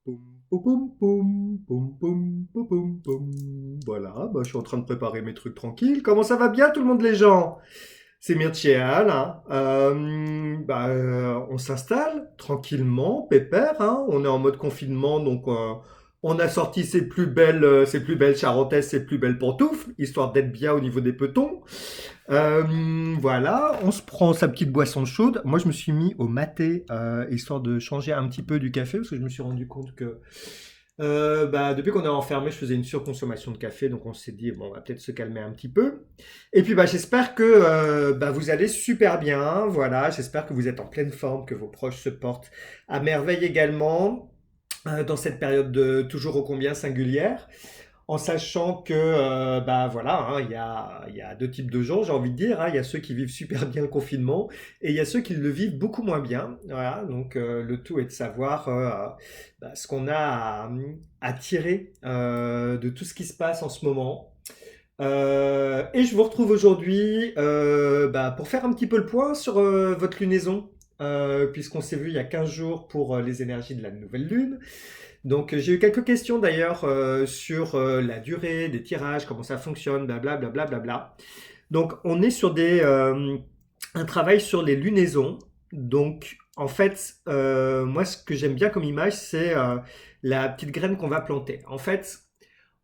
Poum, poum, poum, poum, poum, poum, poum, poum. Voilà, bah, je suis en train de préparer mes trucs tranquilles. Comment ça va bien tout le monde les gens? C'est Myrthéal, hein. On s'installe tranquillement, pépère, hein. On est en mode confinement, donc on a sorti ses plus belles charentaises, ses plus belles pantoufles, histoire d'être bien au niveau des petons. Voilà, on se prend sa petite boisson chaude. Moi, je me suis mis au maté, histoire de changer un petit peu du café, parce que je me suis rendu compte que depuis qu'on est enfermé, je faisais une surconsommation de café, donc on s'est dit, bon, on va peut-être se calmer un petit peu. Et puis, j'espère que vous allez super bien. Voilà, j'espère que vous êtes en pleine forme, que vos proches se portent à merveille également, dans cette période de toujours ô combien singulière. En sachant que, hein, il y a deux types de gens, j'ai envie de dire, hein. Il y a ceux qui vivent super bien le confinement et il y a ceux qui le vivent beaucoup moins bien. Voilà, donc le tout est de savoir ce qu'on a à tirer de tout ce qui se passe en ce moment. Et je vous retrouve aujourd'hui pour faire un petit peu le point sur votre lunaison, puisqu'on s'est vu il y a 15 jours pour les énergies de la nouvelle lune. Donc j'ai eu quelques questions d'ailleurs sur la durée des tirages, comment ça fonctionne, blablabla. Bla, bla, bla, bla. Donc on est sur un travail sur les lunaisons. Donc en fait, moi ce que j'aime bien comme image, c'est la petite graine qu'on va planter. En fait,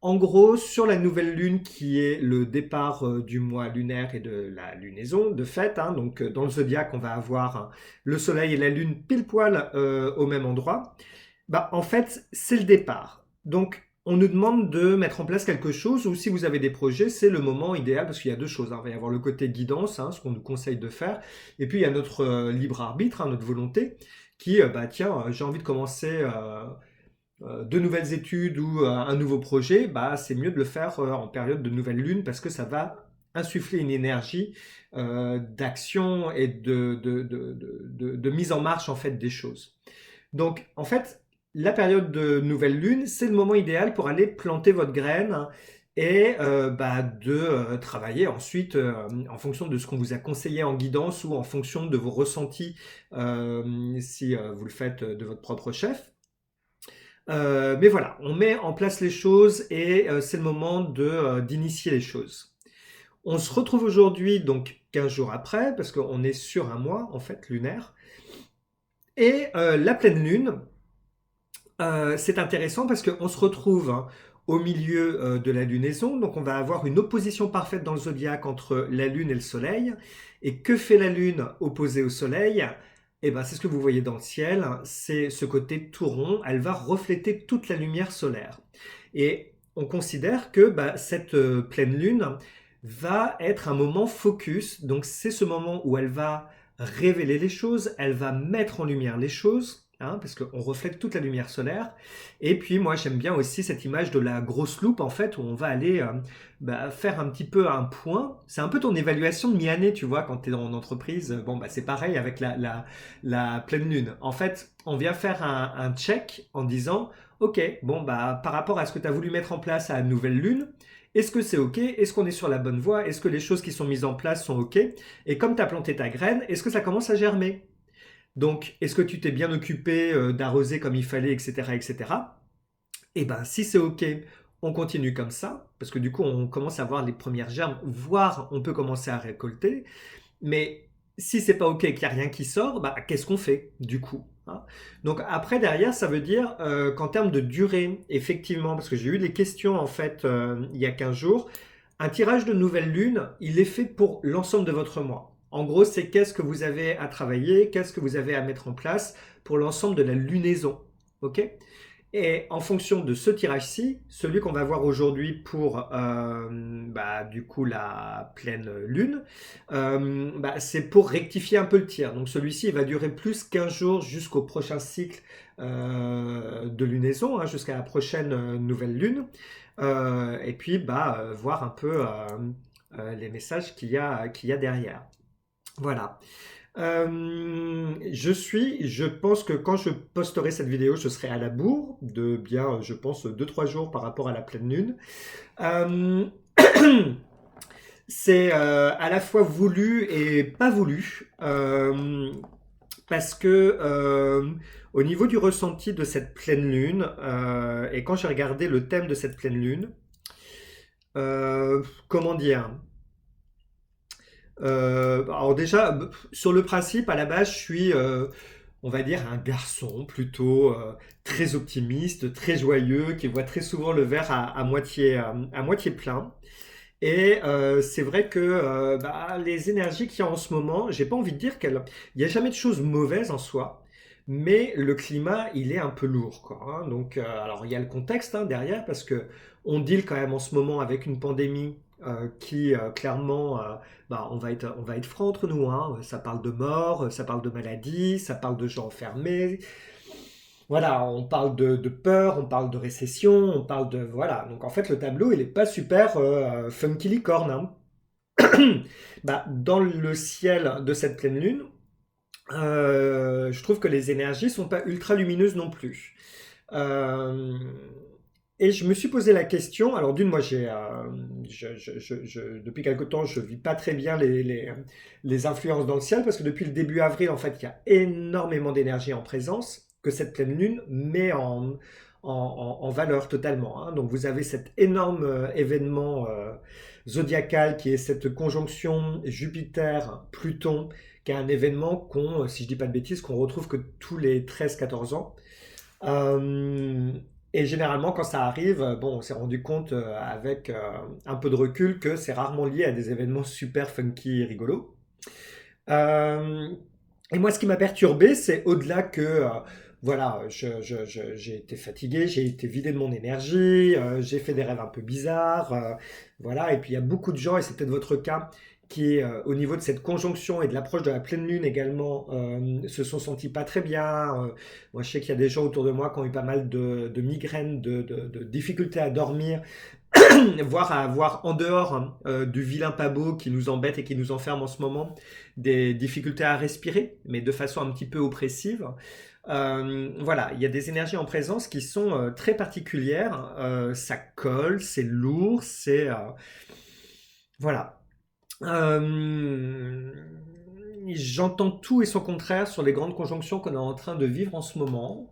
en gros, sur la nouvelle lune qui est le départ du mois lunaire et de la lunaison, de fait, hein, donc dans le zodiaque, on va avoir le soleil et la lune pile poil au même endroit. En fait, c'est le départ. Donc, on nous demande de mettre en place quelque chose, ou si vous avez des projets, c'est le moment idéal, parce qu'il y a deux choses, hein. Il va y avoir le côté guidance, hein, ce qu'on nous conseille de faire, et puis il y a notre libre arbitre, hein, notre volonté, qui, tiens, j'ai envie de commencer de nouvelles études ou un nouveau projet, c'est mieux de le faire en période de nouvelle lune, parce que ça va insuffler une énergie d'action et de mise en marche en fait des choses. Donc, en fait, la période de nouvelle lune, c'est le moment idéal pour aller planter votre graine, hein, et de travailler ensuite en fonction de ce qu'on vous a conseillé en guidance ou en fonction de vos ressentis si vous le faites de votre propre chef. Mais voilà, on met en place les choses et c'est le moment d'initier les choses. On se retrouve aujourd'hui, donc 15 jours après, parce qu'on est sur un mois en fait lunaire. Et la pleine lune, c'est intéressant parce qu'on se retrouve, hein, au milieu de la lunaison, donc on va avoir une opposition parfaite dans le zodiaque entre la lune et le soleil. Et que fait la lune opposée au soleil? Eh ben, c'est ce que vous voyez dans le ciel, hein, c'est ce côté tout rond, elle va refléter toute la lumière solaire. Et on considère que cette pleine lune va être un moment focus, donc c'est ce moment où elle va révéler les choses, elle va mettre en lumière les choses, hein, parce qu'on reflète toute la lumière solaire. Et puis moi j'aime bien aussi cette image de la grosse loupe en fait, où on va aller faire un petit peu un point. C'est un peu ton évaluation de mi-année, tu vois, quand tu es en entreprise. Bon, c'est pareil avec la pleine lune. En fait, on vient faire un check en disant, ok, bon, par rapport à ce que tu as voulu mettre en place à la nouvelle lune, est-ce que c'est OK? Est-ce qu'on est sur la bonne voie? Est-ce que les choses qui sont mises en place sont OK? Et comme tu as planté ta graine, est-ce que ça commence à germer? Donc, est-ce que tu t'es bien occupé d'arroser comme il fallait, etc., etc. Et ben, si c'est OK, on continue comme ça, parce que du coup, on commence à voir les premières germes, voire on peut commencer à récolter. Mais si c'est pas OK et qu'il n'y a rien qui sort, qu'est-ce qu'on fait du coup, hein? Donc après, derrière, ça veut dire qu'en termes de durée, effectivement, parce que j'ai eu des questions en fait il y a 15 jours, un tirage de nouvelle lune, il est fait pour l'ensemble de votre mois. En gros, c'est qu'est-ce que vous avez à travailler, qu'est-ce que vous avez à mettre en place pour l'ensemble de la lunaison. OK? Et en fonction de ce tirage-ci, celui qu'on va voir aujourd'hui pour du coup la pleine lune, c'est pour rectifier un peu le tir. Donc celui-ci il va durer plus 15 jours jusqu'au prochain cycle de lunaison, hein, jusqu'à la prochaine nouvelle lune. Et puis voir un peu les messages qu'il y a derrière. Voilà. Je pense que quand je posterai cette vidéo, je serai à la bourre de bien, je pense, 2 3 jours par rapport à la pleine lune. Euh, c'est à la fois voulu et pas voulu. parce que au niveau du ressenti de cette pleine lune, et quand j'ai regardé le thème de cette pleine lune, comment dire? Alors déjà, sur le principe, à la base, je suis, on va dire, un garçon plutôt très optimiste, très joyeux, qui voit très souvent le verre à moitié plein. Et c'est vrai que les énergies qu'il y a en ce moment, j'ai pas envie de dire qu'il n'y a jamais de choses mauvaises en soi, mais le climat, il est un peu lourd, quoi, hein. Donc, alors il y a le contexte hein, derrière, parce que on deal quand même en ce moment avec une pandémie qui clairement, on va être franc entre nous, hein. Ça parle de mort, ça parle de maladie, ça parle de gens enfermés, voilà, on parle de peur, on parle de récession, on parle de... Voilà, donc en fait le tableau il est pas super funky licorne, hein. Dans le ciel de cette pleine lune, je trouve que les énergies sont pas ultra lumineuses non plus. Euh, et je me suis posé la question, alors d'une, moi depuis quelque temps, je vis pas très bien les influences dans le ciel, parce que depuis le début avril, en fait, il y a énormément d'énergie en présence, que cette pleine lune met en valeur totalement, hein. Donc vous avez cet énorme événement zodiacal qui est cette conjonction Jupiter-Pluton, qui est un événement qu'on, si je dis pas de bêtises, qu'on retrouve que tous les 13-14 ans. Euh, et généralement, quand ça arrive, bon, on s'est rendu compte avec un peu de recul que c'est rarement lié à des événements super funky et rigolos. Euh, et moi, ce qui m'a perturbé, c'est au-delà que, voilà, j'ai été fatigué, j'ai été vidé de mon énergie, j'ai fait des rêves un peu bizarres, voilà. Et puis il y a beaucoup de gens, et c'est peut-être votre cas, qui, au niveau de cette conjonction et de l'approche de la pleine lune également, se sont sentis pas très bien. Moi, je sais qu'il y a des gens autour de moi qui ont eu pas mal de migraines, de difficultés à dormir, voire à avoir en dehors hein, du vilain pas beau qui nous embête et qui nous enferme en ce moment, des difficultés à respirer, mais de façon un petit peu oppressive. Voilà, il y a des énergies en présence qui sont très particulières. Ça colle, c'est lourd, c'est voilà. Euh, J'entends tout et son contraire sur les grandes conjonctions qu'on est en train de vivre en ce moment.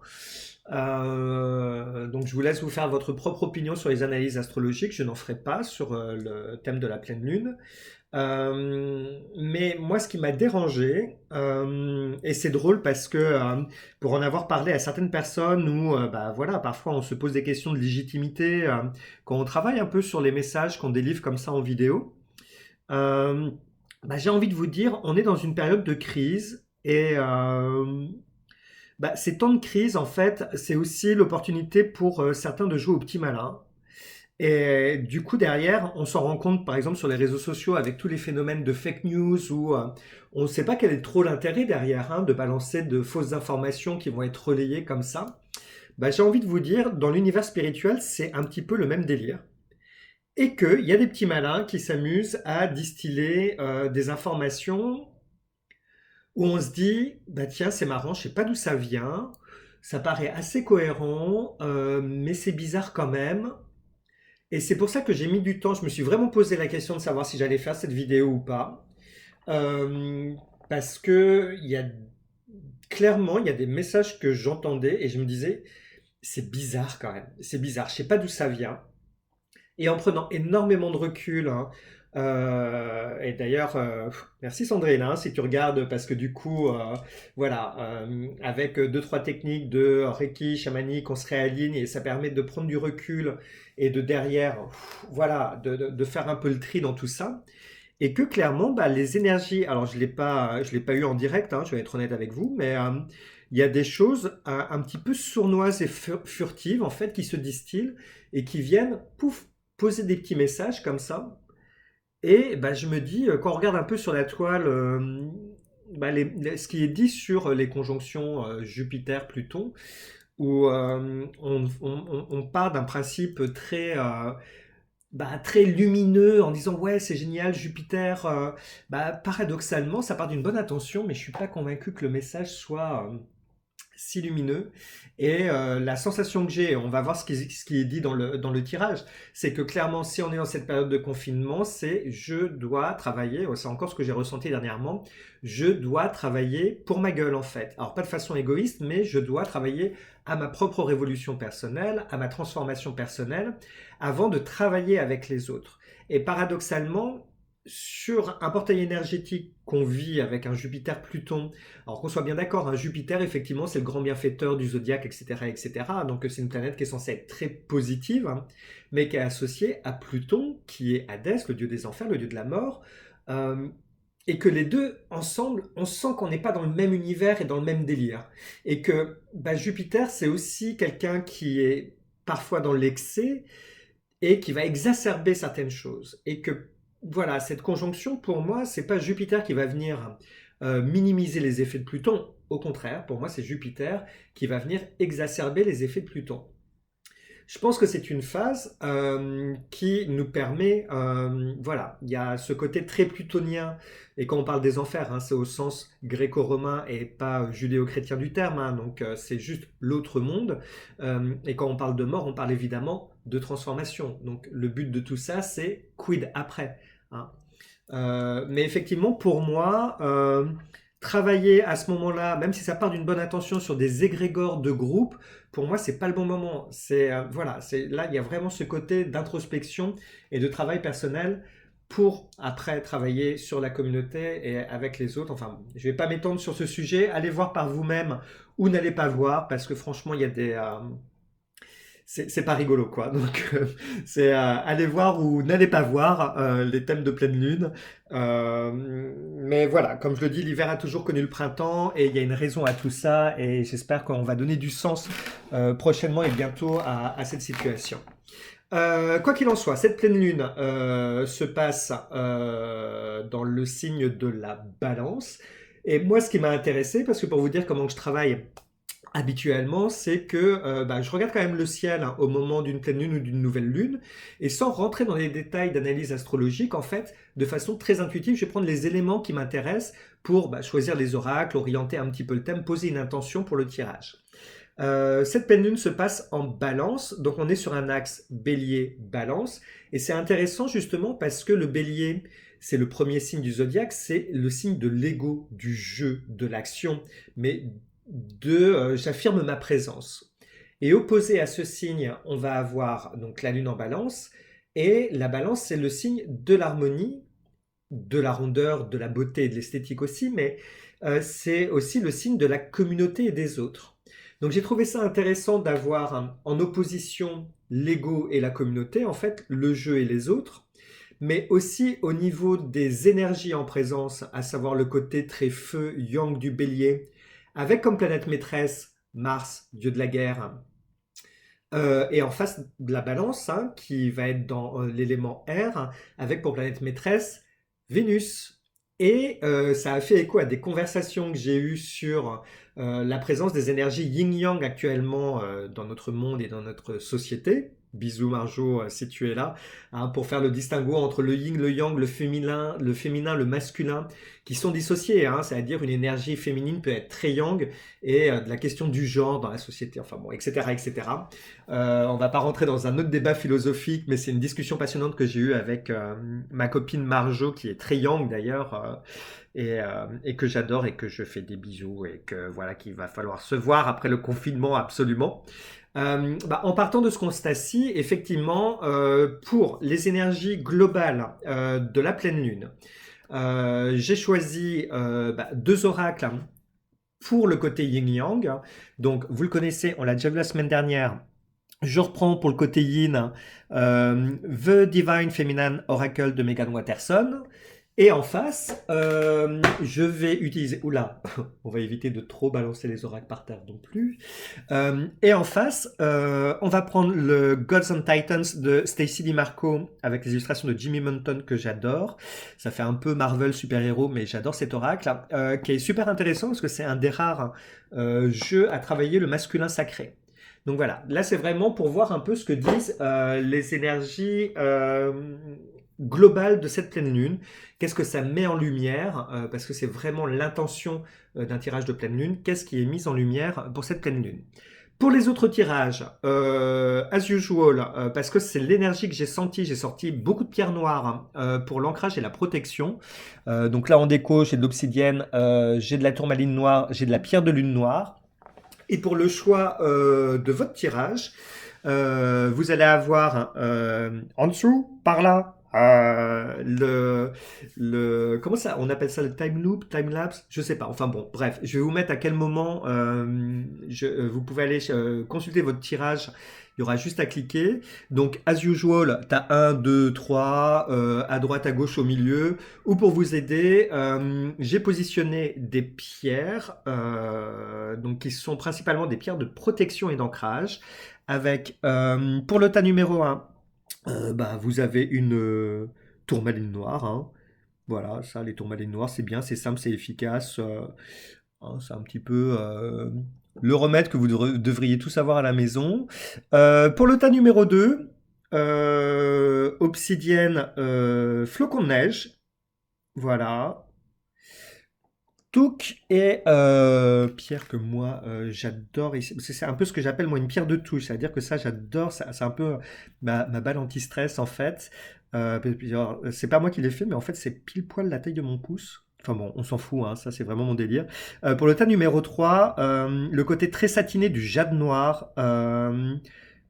Donc je vous laisse vous faire votre propre opinion sur les analyses astrologiques. Je n'en ferai pas sur le thème de la pleine lune. Mais moi, ce qui m'a dérangé, et c'est drôle parce que pour en avoir parlé à certaines personnes où, voilà, parfois on se pose des questions de légitimité quand on travaille un peu sur les messages qu'on délivre comme ça en vidéo. Euh, j'ai envie de vous dire, on est dans une période de crise et ces temps de crise, en fait, c'est aussi l'opportunité pour certains de jouer au petit malin. Et du coup, derrière, on s'en rend compte, par exemple, sur les réseaux sociaux, avec tous les phénomènes de fake news, où on ne sait pas quel est trop l'intérêt derrière hein, de balancer de fausses informations qui vont être relayées comme ça. J'ai envie de vous dire, dans l'univers spirituel, c'est un petit peu le même délire. Et qu'il y a des petits malins qui s'amusent à distiller des informations où on se dit, bah tiens, c'est marrant, je sais pas d'où ça vient, ça paraît assez cohérent, mais c'est bizarre quand même. Et c'est pour ça que j'ai mis du temps, je me suis vraiment posé la question de savoir si j'allais faire cette vidéo ou pas. Euh, Parce que clairement, il y a des messages que j'entendais et je me disais, c'est bizarre quand même, c'est bizarre, je sais pas d'où ça vient. Et en prenant énormément de recul, hein, et d'ailleurs, merci Sandrine, hein, si tu regardes, parce que du coup, voilà, avec deux, trois techniques de Reiki, chamanique, on se réaligne et ça permet de prendre du recul et de derrière, voilà, de faire un peu le tri dans tout ça. Et que clairement, les énergies, alors je l'ai pas eu en direct, hein, je vais être honnête avec vous, mais il y a des choses un petit peu sournoises et furtives en fait qui se distillent et qui viennent, pouf, poser des petits messages comme ça. Et je me dis, quand on regarde un peu sur la toile, ce qui est dit sur les conjonctions Jupiter-Pluton, où on part d'un principe très lumineux en disant ouais c'est génial Jupiter, paradoxalement ça part d'une bonne intention, mais je suis pas convaincu que le message soit si lumineux. Et la sensation que j'ai, on va voir ce qui est dit dans le tirage, c'est que clairement, si on est dans cette période de confinement, c'est je dois travailler, c'est encore ce que j'ai ressenti dernièrement, je dois travailler pour ma gueule en fait. Alors pas de façon égoïste, mais je dois travailler à ma propre révolution personnelle, à ma transformation personnelle, avant de travailler avec les autres. Et paradoxalement, sur un portail énergétique qu'on vit avec un Jupiter-Pluton, alors qu'on soit bien d'accord, un Jupiter, effectivement, c'est le grand bienfaiteur du zodiaque, etc., etc. Donc c'est une planète qui est censée être très positive, hein, mais qui est associée à Pluton, qui est Hadès, le dieu des enfers, le dieu de la mort. Euh, et que les deux, ensemble, on sent qu'on n'est pas dans le même univers et dans le même délire. Et que bah, Jupiter, c'est aussi quelqu'un qui est parfois dans l'excès, et qui va exacerber certaines choses. Et que voilà, cette conjonction, pour moi, c'est pas Jupiter qui va venir minimiser les effets de Pluton. Au contraire, pour moi, c'est Jupiter qui va venir exacerber les effets de Pluton. Je pense que c'est une phase qui nous permet, voilà, il y a ce côté très plutonien, et quand on parle des enfers, hein, c'est au sens gréco-romain et pas judéo-chrétien du terme, hein, donc c'est juste l'autre monde, et quand on parle de mort, on parle évidemment de transformation. Donc le but de tout ça, c'est quid après, hein. Mais effectivement, pour moi, travailler à ce moment-là, même si ça part d'une bonne intention sur des égrégores de groupe, pour moi, c'est pas le bon moment. C'est voilà, c'est là, il y a vraiment ce côté d'introspection et de travail personnel pour après travailler sur la communauté et avec les autres. Enfin, je vais pas m'étendre sur ce sujet. Allez voir par vous-même ou n'allez pas voir parce que franchement, il y a des c'est pas rigolo quoi. Donc c'est allez voir ou n'allez pas voir les thèmes de pleine lune. Mais voilà, comme je le dis, l'hiver a toujours connu le printemps et il y a une raison à tout ça et j'espère qu'on va donner du sens prochainement et bientôt à cette situation. Quoi qu'il en soit, cette pleine lune se passe dans le signe de la Balance. Et moi, ce qui m'a intéressé, parce que pour vous dire comment je travaille habituellement, c'est que bah, je regarde quand même le ciel hein, au moment d'une pleine lune ou d'une nouvelle lune, et sans rentrer dans les détails d'analyse astrologique, en fait, de façon très intuitive, je vais prendre les éléments qui m'intéressent pour bah, choisir les oracles, orienter un petit peu le thème, poser une intention pour le tirage. Cette pleine lune se passe en balance, donc on est sur un axe bélier-balance, et c'est intéressant justement parce que le bélier, c'est le premier signe du zodiaque, c'est le signe de l'ego, du jeu, de l'action, mais j'affirme ma présence. Et opposé à ce signe, on va avoir donc la lune en balance, et la balance c'est le signe de l'harmonie, de la rondeur, de la beauté et de l'esthétique aussi, mais c'est aussi le signe de la communauté et des autres. Donc j'ai trouvé ça intéressant d'avoir en opposition l'ego et la communauté, en fait, le jeu et les autres, mais aussi au niveau des énergies en présence, à savoir le côté très feu, yang du bélier, avec comme planète maîtresse Mars, dieu de la guerre, et en face de la balance, hein, qui va être dans l'élément air, avec pour planète maîtresse Vénus. Et ça a fait écho à des conversations que j'ai eues sur la présence des énergies yin-yang actuellement dans notre monde et dans notre société. Bisous Marjo, si tu es là, hein, pour faire le distinguo entre le yin, le yang, le féminin, le masculin, qui sont dissociés, hein, c'est-à-dire une énergie féminine peut être très yang, et de la question du genre dans la société, enfin bon, etc., etc. On va pas rentrer dans un autre débat philosophique, mais c'est une discussion passionnante que j'ai eue avec ma copine Marjo, qui est très yang d'ailleurs, et que j'adore et que je fais des bisous, et que voilà, qu'il va falloir se voir après le confinement absolument. Bah, en partant de ce constat-ci, effectivement, pour les énergies globales de la pleine lune, j'ai choisi bah, deux oracles hein, pour le côté yin-yang. Donc, vous le connaissez, on l'a déjà vu la semaine dernière. Je reprends pour le côté yin The Divine Feminine Oracle de Megan Watterson. Et en face, je vais utiliser... Oula, on va éviter de trop balancer les oracles par terre non plus. Et en face, on va prendre le Gods and Titans de Stacy DiMarco avec les illustrations de Jimmy Munton que j'adore. Ça fait un peu Marvel super-héros, mais j'adore cet oracle, qui est super intéressant parce que c'est un des rares jeux à travailler le masculin sacré. Donc voilà, là c'est vraiment pour voir un peu ce que disent les énergies global de cette pleine lune. Qu'est-ce que ça met en lumière? Parce que c'est vraiment l'intention d'un tirage de pleine lune. Qu'est-ce qui est mis en lumière pour cette pleine lune? Pour les autres tirages, as usual, parce que c'est l'énergie que j'ai sorti beaucoup de pierres noires pour l'ancrage et la protection. Donc là en déco, j'ai de l'obsidienne, j'ai de la tourmaline noire, j'ai de la pierre de lune noire. Et pour le choix de votre tirage, vous allez avoir en dessous, par là, comment ça, on appelle ça le time loop, time lapse, je sais pas. Enfin bon, bref, je vais vous mettre à quel moment vous pouvez aller consulter votre tirage. Il y aura juste à cliquer. Donc, as usual, tu as 1, 2, 3, à droite, à gauche, au milieu. Ou pour vous aider, j'ai positionné des pierres, donc qui sont principalement des pierres de protection et d'ancrage. Avec, pour le tas numéro 1, bah, vous avez une tourmaline noire, hein. Voilà, ça, les tourmalines noires, c'est bien, c'est simple, c'est efficace. Hein, c'est un petit peu le remède que vous devriez tous avoir à la maison. Pour le tas numéro 2, obsidienne, flocon de neige. Voilà. Touc et pierre que moi j'adore. C'est un peu ce que j'appelle moi une pierre de touche. C'est-à-dire que ça, j'adore. C'est un peu ma balle anti-stress en fait. C'est pas moi qui l'ai fait, mais en fait, c'est pile poil la taille de mon pouce. Enfin bon, on s'en fout, hein, ça c'est vraiment mon délire. Pour le tas numéro 3, le côté très satiné du jade noir,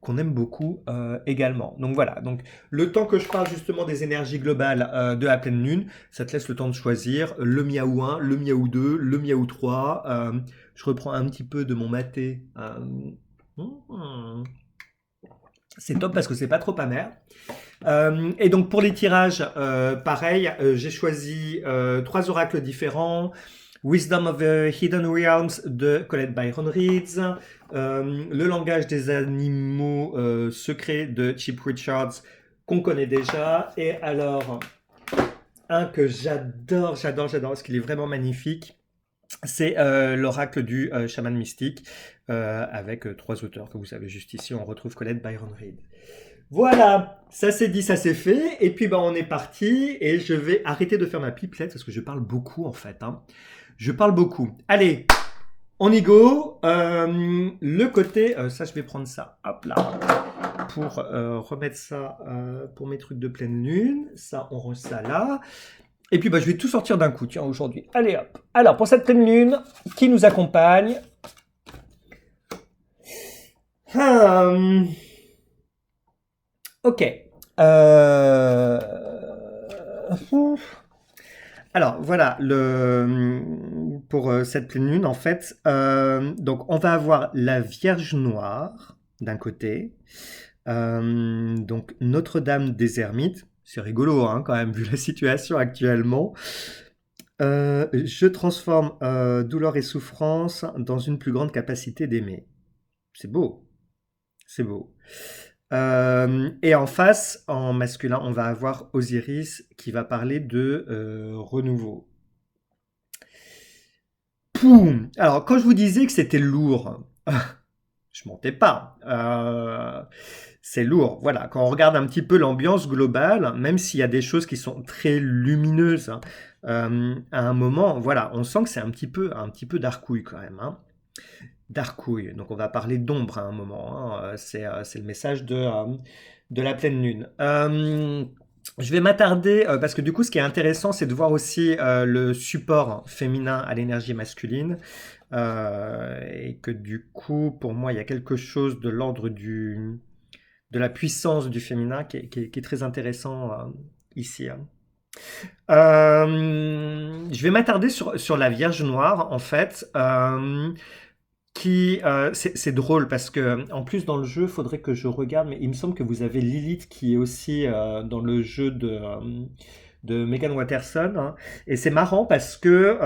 qu'on aime beaucoup également. Donc voilà, donc le temps que je parle justement des énergies globales de la pleine lune, ça te laisse le temps de choisir le miaou 1, le miaou 2, le miaou 3. Je reprends un petit peu de mon maté. C'est top parce que c'est pas trop amer. Et donc pour les tirages, pareil, j'ai choisi 3 oracles différents. Wisdom of the Hidden Realms de Colette Byron Reads, le langage des animaux secrets de Chip Richards qu'on connaît déjà, et alors un que j'adore parce qu'il est vraiment magnifique, c'est l'oracle du chaman mystique avec 3 auteurs que vous savez juste ici. On retrouve Colette Byron Reads. Voilà, ça c'est dit, ça c'est fait. Et puis bah, on est parti et je vais arrêter de faire ma pipelette parce que je parle beaucoup en fait. Hein. Je parle beaucoup. Allez, on y go. Le côté, ça je vais prendre ça, hop là, pour remettre ça pour mes trucs de pleine lune. Ça, on range ça là. Et puis bah, je vais tout sortir d'un coup, tiens, aujourd'hui. Allez hop. Alors pour cette pleine lune qui nous accompagne. Ok. Alors voilà, pour cette pleine lune, en fait, donc on va avoir la Vierge Noire d'un côté, donc Notre-Dame des Ermites, c'est rigolo hein, quand même vu la situation actuellement. Je transforme douleur et souffrance dans une plus grande capacité d'aimer. C'est beau, c'est beau. Et en face, en masculin, on va avoir Osiris qui va parler de renouveau. Poum! Alors, quand je vous disais que c'était lourd, je mentais pas. C'est lourd. Voilà, quand on regarde un petit peu l'ambiance globale, même s'il y a des choses qui sont très lumineuses, hein, à un moment, voilà, on sent que c'est un petit peu darkouille quand même. Hein. Darkouille. Donc on va parler d'ombre à un moment. Hein. C'est le message de la pleine lune. Je vais m'attarder parce que du coup, ce qui est intéressant, c'est de voir aussi le support féminin à l'énergie masculine. Et que du coup, pour moi, il y a quelque chose de l'ordre de la puissance du féminin qui est très intéressant ici. Hein. Je vais m'attarder sur la Vierge Noire, en fait. C'est drôle parce que en plus dans le jeu, il faudrait que je regarde, mais il me semble que vous avez Lilith qui est aussi dans le jeu de Megan Watterson. Hein. Et c'est marrant parce que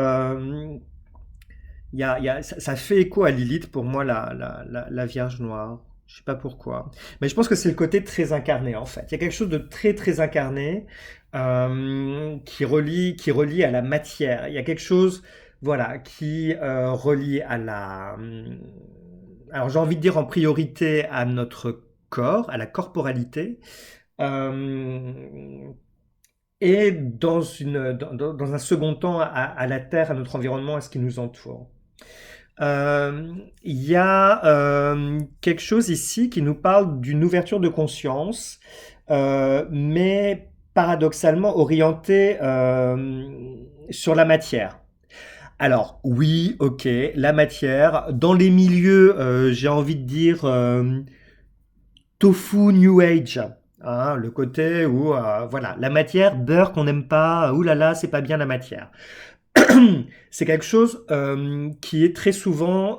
ça fait écho à Lilith pour moi, la Vierge Noire. Je sais pas pourquoi. Mais je pense que c'est le côté très incarné en fait. Il y a quelque chose de très très incarné qui relie à la matière. Il y a quelque chose voilà, qui relie à la... Alors j'ai envie de dire en priorité à notre corps, à la corporalité. et dans un second temps à la Terre, à notre environnement, à ce qui nous entoure. Il y a quelque chose ici qui nous parle d'une ouverture de conscience, mais paradoxalement orientée sur la matière. Alors oui, ok, la matière, dans les milieux, j'ai envie de dire tofu New Age. Hein, le côté où, voilà, la matière, beurre qu'on n'aime pas, oulala, c'est pas bien la matière. C'est quelque chose qui est très souvent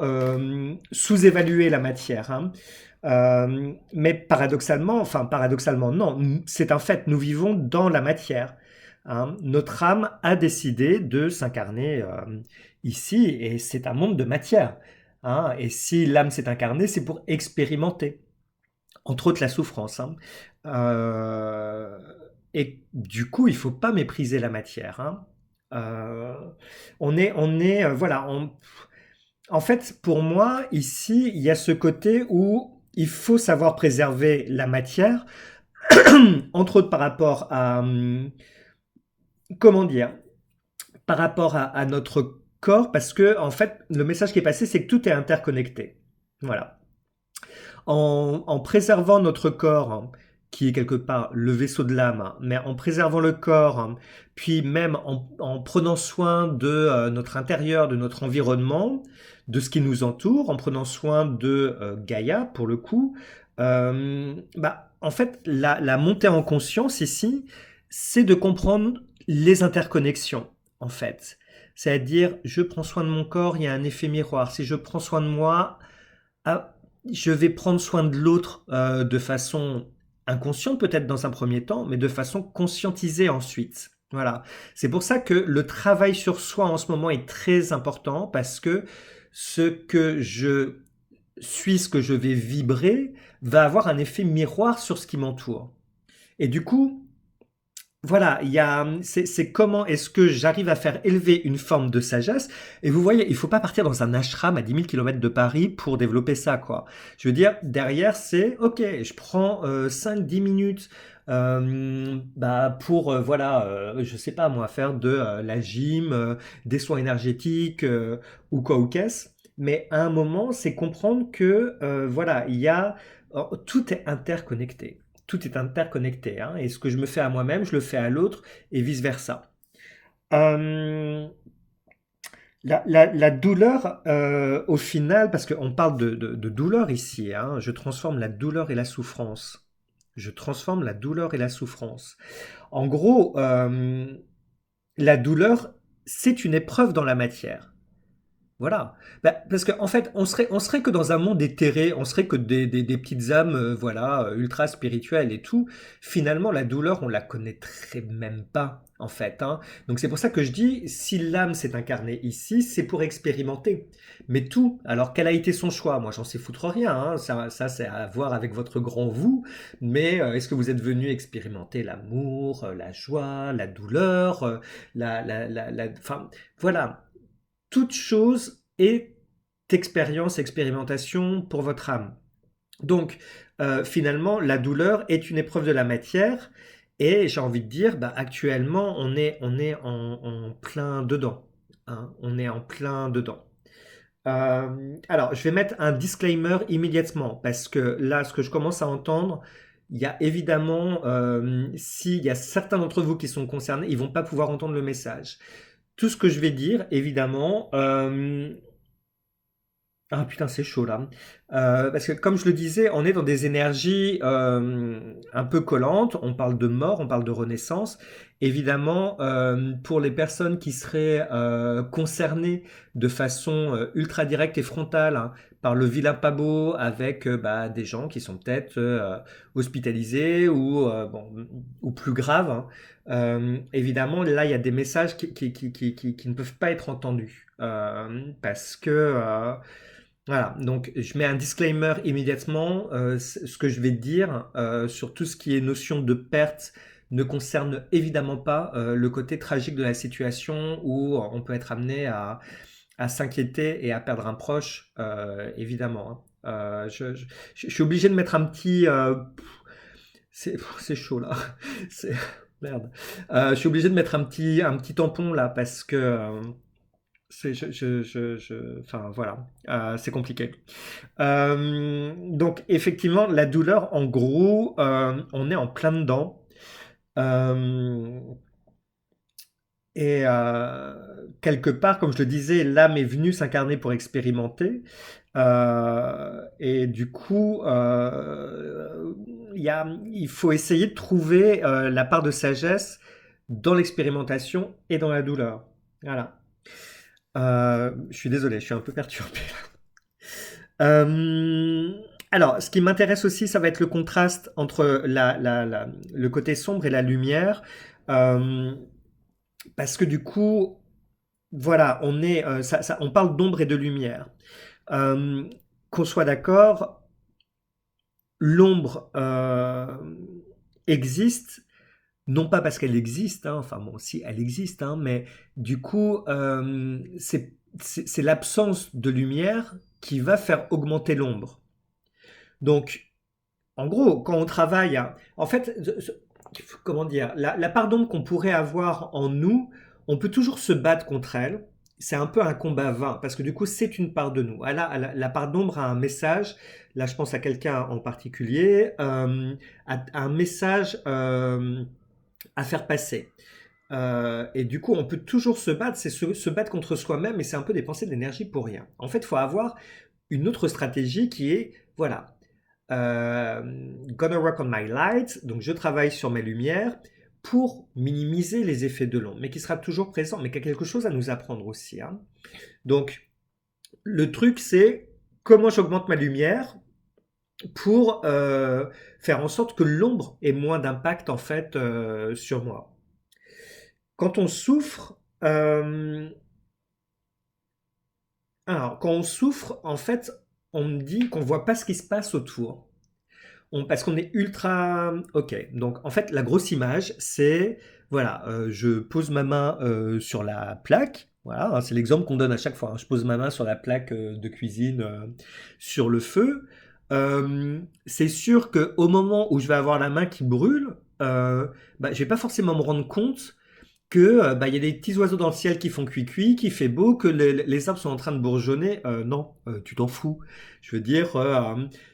sous-évalué, la matière. Hein. Mais paradoxalement, enfin paradoxalement non, c'est un fait, nous vivons dans la matière. Hein. Notre âme a décidé de s'incarner ici et c'est un monde de matière. Hein. Et si l'âme s'est incarnée, c'est pour expérimenter, entre autres la souffrance. Hein. Euh, et du coup, il faut pas mépriser la matière. Hein. Euh, voilà. En fait, pour moi, ici, il y a ce côté où il faut savoir préserver la matière, entre autres par rapport à, comment dire, par rapport à notre corps, parce que, en fait, le message qui est passé, c'est que tout est interconnecté. Voilà. En préservant notre corps, hein, qui est quelque part le vaisseau de l'âme, hein, mais en préservant le corps, hein, puis même en prenant soin de notre intérieur, de notre environnement, de ce qui nous entoure, en prenant soin de Gaïa, pour le coup, en fait, la montée en conscience ici, c'est de comprendre les interconnexions, en fait. C'est-à-dire, je prends soin de mon corps, il y a un effet miroir. Si je prends soin de moi, ah, je vais prendre soin de l'autre de façon inconsciente peut-être dans un premier temps, mais de façon conscientisée ensuite. Voilà. C'est pour ça que le travail sur soi en ce moment est très important parce que ce que je suis, ce que je vais vibrer, va avoir un effet miroir sur ce qui m'entoure. Et du coup, voilà, c'est comment est-ce que j'arrive à faire élever une forme de sagesse. Et vous voyez, il faut pas partir dans un ashram à 10 000 km de Paris pour développer ça, quoi. Je veux dire, derrière, c'est, ok, je prends 5-10 minutes pour, voilà, je sais pas moi, faire de la gym, des soins énergétiques ou quoi ou qu'est-ce. Mais à un moment, c'est comprendre que, voilà, tout est interconnecté. Tout est interconnecté. Hein, et ce que je me fais à moi-même, je le fais à l'autre et vice-versa. Euh, la douleur, au final, parce qu'on parle de douleur ici, hein, je transforme la douleur et la souffrance. Je transforme la douleur et la souffrance. En gros, la douleur, c'est une épreuve dans la matière. Voilà. Parce qu'en fait, on serait que dans un monde éthéré, on serait que des petites âmes, voilà, ultra spirituelles et tout. Finalement, la douleur, on la connaîtrait même pas, en fait. Hein. Donc c'est pour ça que je dis, si l'âme s'est incarnée ici, c'est pour expérimenter. Mais tout, alors quel a été son choix? Moi, j'en sais foutre rien. Hein. Ça c'est à voir avec votre grand vous. Mais est-ce que vous êtes venu expérimenter l'amour, la joie, la douleur, enfin, voilà toute chose est expérience, expérimentation pour votre âme. Donc, finalement, la douleur est une épreuve de la matière, et j'ai envie de dire, actuellement, on est en plein dedans. Hein, on est en plein dedans. Alors, je vais mettre un disclaimer immédiatement, parce que là, ce que je commence à entendre, il y a évidemment, s'il y a certains d'entre vous qui sont concernés, ils vont pas pouvoir entendre le message. Tout ce que je vais dire, évidemment, ah putain, c'est chaud là. Parce que comme je le disais, on est dans des énergies un peu collantes. On parle de mort, on parle de renaissance. Évidemment, pour les personnes qui seraient concernées de façon ultra directe et frontale, hein, par le vilain pas beau, avec des gens qui sont peut-être hospitalisés ou plus graves, hein. Évidemment, là, il y a des messages qui ne peuvent pas être entendus parce que voilà, donc je mets un disclaimer immédiatement. Ce que je vais dire sur tout ce qui est notion de perte ne concerne évidemment pas le côté tragique de la situation où on peut être amené à s'inquiéter et à perdre un proche, évidemment. Hein. Je suis obligé de mettre un petit... c'est chaud là. C'est- Merde. Je suis obligé de mettre un petit tampon là parce que enfin voilà, c'est compliqué. Donc effectivement, la douleur, en gros, on est en plein dedans. Euh, Quelque part, comme je le disais, l'âme est venue s'incarner pour expérimenter. Et du coup, il faut essayer de trouver la part de sagesse dans l'expérimentation et dans la douleur. Voilà. Je suis désolé, je suis un peu perturbé. Euh, alors, ce qui m'intéresse aussi, ça va être le contraste entre le côté sombre et la lumière. Euh, Parce que du coup, voilà, on parle d'ombre et de lumière. Euh, qu'on soit d'accord, l'ombre existe, non pas parce qu'elle existe, hein, enfin bon, si elle existe, hein, mais du coup, c'est l'absence de lumière qui va faire augmenter l'ombre. Donc, en gros, quand on travaille, en fait, comment dire, la part d'ombre qu'on pourrait avoir en nous, on peut toujours se battre contre elle. C'est un peu un combat vain, parce que du coup, c'est une part de nous. La part d'ombre a un message, là je pense à quelqu'un en particulier, a un message à faire passer. Et du coup, on peut toujours se battre, c'est se battre contre soi-même, et c'est un peu dépenser de l'énergie pour rien. En fait, il faut avoir une autre stratégie qui est, voilà, gonna work on my light, donc je travaille sur mes lumières pour minimiser les effets de l'ombre, mais qui sera toujours présent, mais qui a quelque chose à nous apprendre aussi, hein. Donc, le truc, c'est comment j'augmente ma lumière pour faire en sorte que l'ombre ait moins d'impact en fait sur moi. Quand on souffre, quand on souffre, en fait, on me dit qu'on voit pas ce qui se passe autour. Parce qu'on est ultra. Ok, donc en fait, la grosse image, c'est. Voilà, je pose ma main sur la plaque. Voilà, hein, c'est l'exemple qu'on donne à chaque fois, hein. Je pose ma main sur la plaque de cuisine sur le feu. C'est sûr qu'au moment où je vais avoir la main qui brûle, bah, je vais pas forcément me rendre compte que bah, il y a des petits oiseaux dans le ciel qui font cuit-cuit, qu'il fait beau, que les arbres sont en train de bourgeonner. Non, tu t'en fous. Je veux dire,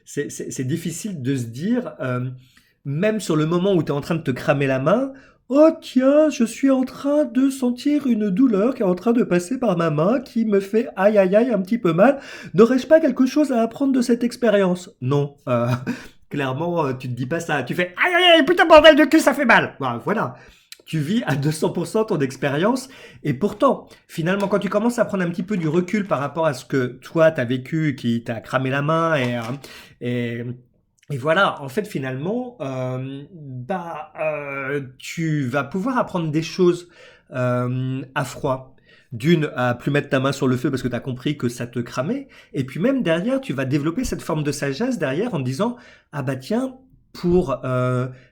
c'est difficile de se dire, même sur le moment où tu es en train de te cramer la main, oh tiens, je suis en train de sentir une douleur qui est en train de passer par ma main, qui me fait aïe aïe aïe un petit peu mal. N'aurais-je pas quelque chose à apprendre de cette expérience? Non. Clairement, tu te dis pas ça. Tu fais aïe aïe aïe, putain bordel de cul, ça fait mal. Voilà, tu vis à 200% ton expérience. Et pourtant, finalement, quand tu commences à prendre un petit peu du recul par rapport à ce que toi, tu as vécu, qui t'a cramé la main, et, et voilà, en fait, finalement, tu vas pouvoir apprendre des choses à froid. D'une, à plus mettre ta main sur le feu parce que tu as compris que ça te cramait. Et puis même derrière, tu vas développer cette forme de sagesse derrière en te disant, ah bah tiens, pour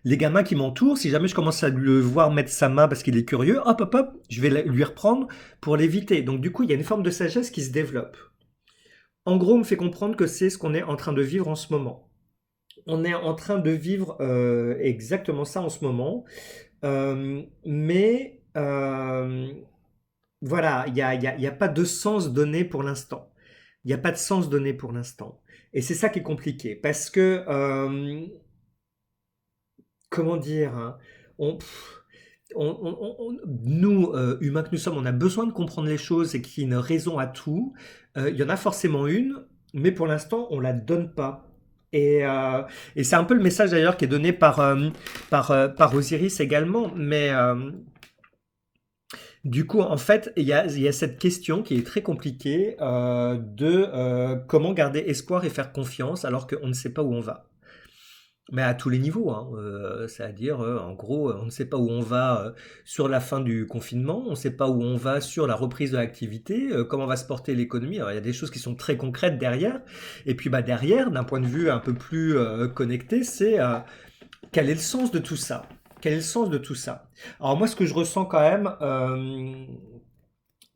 les gamins qui m'entourent, si jamais je commence à le voir mettre sa main parce qu'il est curieux, hop, hop, hop, je vais lui reprendre pour l'éviter. Donc du coup, il y a une forme de sagesse qui se développe. En gros, on me fait comprendre que c'est ce qu'on est en train de vivre en ce moment. On est en train de vivre exactement ça en ce moment, mais voilà, il y a pas de sens donné pour l'instant. Il n'y a pas de sens donné pour l'instant. Et c'est ça qui est compliqué, parce que comment dire, hein, on, pff, nous, humains que nous sommes, on a besoin de comprendre les choses et qu'il y ait une raison à tout. Il y en a forcément une, mais pour l'instant, on la donne pas. Et c'est un peu le message d'ailleurs qui est donné par Osiris également. Mais du coup, en fait, il y a cette question qui est très compliquée de comment garder espoir et faire confiance alors qu'on ne sait pas où on va. Mais à tous les niveaux, hein, c'est-à-dire, en gros, on ne sait pas où on va sur la fin du confinement, on ne sait pas où on va sur la reprise de l'activité, comment va se porter l'économie. Alors, il y a des choses qui sont très concrètes derrière. Et puis, bah, derrière, d'un point de vue un peu plus connecté, c'est quel est le sens de tout ça? Quel est le sens de tout ça? Alors, moi, ce que je ressens quand même,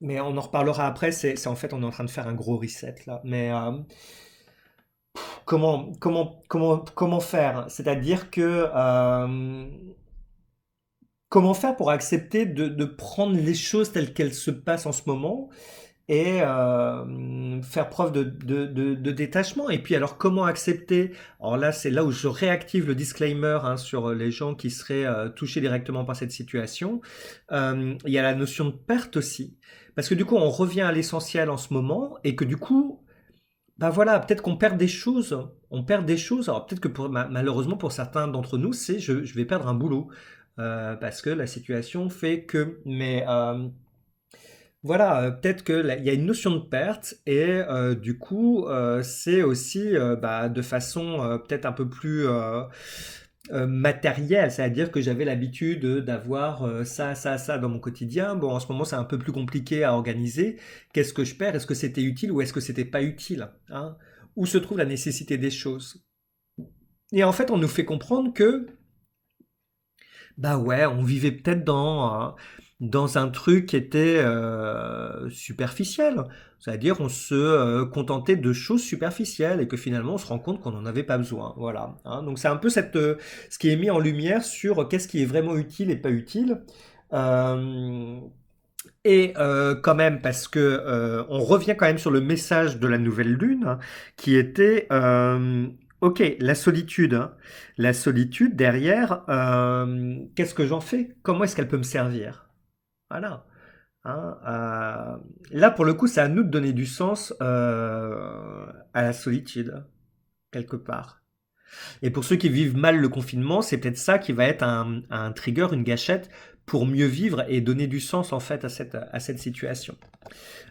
mais on en reparlera après, c'est en fait, on est en train de faire un gros reset là. Mais comment faire? C'est-à-dire que comment faire pour accepter de prendre les choses telles qu'elles se passent en ce moment et faire preuve de détachement. Et puis alors comment accepter, alors là c'est là où je réactive le disclaimer hein, sur les gens qui seraient touchés directement par cette situation. Il y a la notion de perte aussi. Parce que du coup on revient à l'essentiel en ce moment et que du coup, bah voilà, peut-être qu'on perd des choses. On perd des choses. Alors peut-être que malheureusement pour certains d'entre nous, c'est je vais perdre un boulot. Parce que la situation fait que... Mais voilà, peut-être que il y a une notion de perte et du coup, c'est aussi bah, de façon peut-être un peu plus matérielle, c'est-à-dire que j'avais l'habitude d'avoir ça, ça, ça dans mon quotidien. Bon, en ce moment, c'est un peu plus compliqué à organiser. Qu'est-ce que je perds? Est-ce que c'était utile ou est-ce que c'était pas utile, hein? Où se trouve la nécessité des choses? Et en fait, on nous fait comprendre que bah ouais, on vivait peut-être dans un truc qui était superficiel. C'est-à-dire on se contentait de choses superficielles et que finalement on se rend compte qu'on n'en avait pas besoin. Voilà, hein. Donc c'est un peu ce qui est mis en lumière sur qu'est-ce qui est vraiment utile et pas utile. Euh, quand même, parce que on revient quand même sur le message de la nouvelle lune, hein, qui était, ok, la solitude, hein. La solitude derrière, qu'est-ce que j'en fais? Comment est-ce qu'elle peut me servir? Voilà, hein, là, pour le coup, c'est à nous de donner du sens à la solitude, quelque part. Et pour ceux qui vivent mal le confinement, c'est peut-être ça qui va être un trigger, une gâchette pour mieux vivre et donner du sens en fait à cette situation.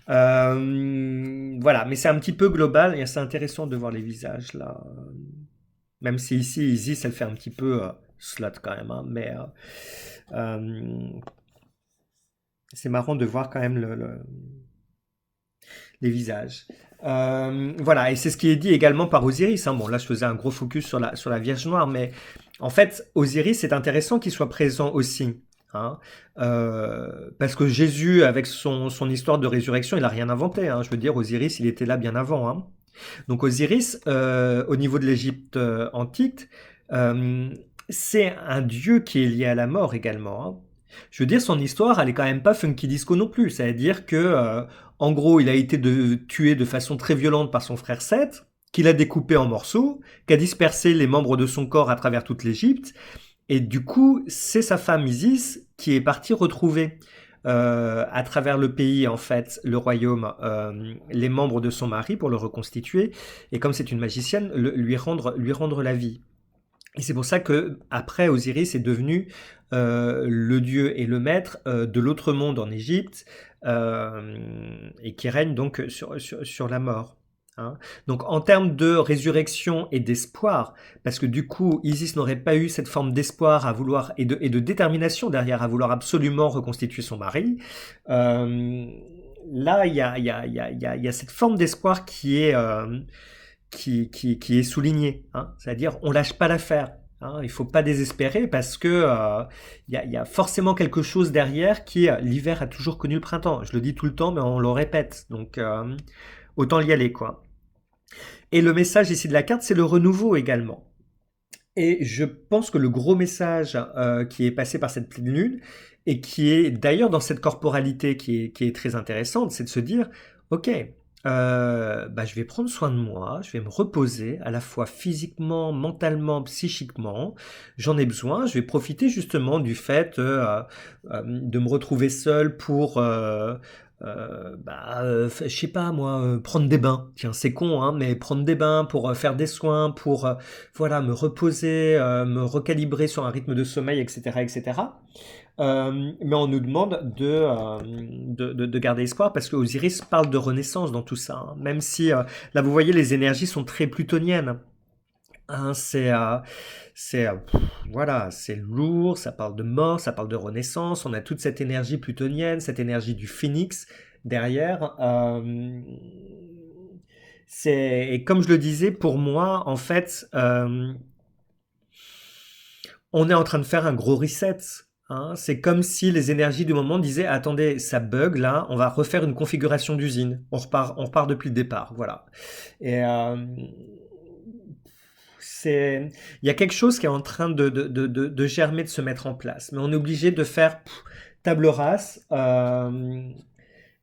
Voilà, mais c'est un petit peu global et c'est intéressant de voir les visages là. Même si ici, Isis, elle fait un petit peu slot quand même, hein, mais c'est marrant de voir quand même les visages. Voilà, et c'est ce qui est dit également par Osiris, hein. Bon, là, je faisais un gros focus sur la Vierge Noire, mais en fait, Osiris, c'est intéressant qu'il soit présent aussi, hein. Parce que Jésus, avec son histoire de résurrection, il n'a rien inventé, hein. Je veux dire, Osiris, il était là bien avant, hein. Donc Osiris, au niveau de l'Égypte antique, euh, c'est un dieu qui est lié à la mort également, hein. Je veux dire, son histoire, elle est quand même pas funky disco non plus. C'est-à-dire que, en gros, il a été tué de façon très violente par son frère Seth, qu'il a découpé en morceaux, qui a dispersé les membres de son corps à travers toute l'Égypte. Et du coup, c'est sa femme Isis qui est partie retrouver à travers le pays, en fait, le royaume, les membres de son mari pour le reconstituer. Et comme c'est une magicienne, lui rendre la vie. Et c'est pour ça que après Osiris est devenu le dieu et le maître de l'autre monde en Égypte et qui règne donc sur la mort, hein. Donc en termes de résurrection et d'espoir, parce que du coup Isis n'aurait pas eu cette forme d'espoir à vouloir et de détermination derrière à vouloir absolument reconstituer son mari, là il y a cette forme d'espoir qui est soulignée, hein. C'est-à-dire on lâche pas l'affaire, hein. Il faut pas désespérer parce que y a forcément quelque chose derrière qui est l'hiver a toujours connu le printemps. Je le dis tout le temps, mais on le répète. Donc autant y aller quoi. Et le message ici de la carte, c'est le renouveau également. Et je pense que le gros message qui est passé par cette pleine lune, et qui est d'ailleurs dans cette corporalité qui est très intéressante, c'est de se dire, ok, bah, je vais prendre soin de moi, je vais me reposer à la fois physiquement, mentalement, psychiquement. J'en ai besoin, je vais profiter justement du fait de me retrouver seul pour je sais pas moi, prendre des bains. Tiens, c'est con, hein, mais prendre des bains pour faire des soins, pour voilà, me reposer, me recalibrer sur un rythme de sommeil, etc., etc. Mais on nous demande de garder espoir parce que Osiris parle de renaissance dans tout ça, hein. Même si là, vous voyez, les énergies sont très plutoniennes, hein. Voilà, c'est lourd, ça parle de mort, ça parle de renaissance. On a toute cette énergie plutonienne, cette énergie du phénix derrière. Et comme je le disais, pour moi, en fait, on est en train de faire un gros reset, hein. C'est comme si les énergies du moment disaient attendez, ça bug là, on va refaire une configuration d'usine. On repart depuis le départ, voilà. Et il y a quelque chose qui est en train de germer, de se mettre en place. Mais on est obligé de faire table rase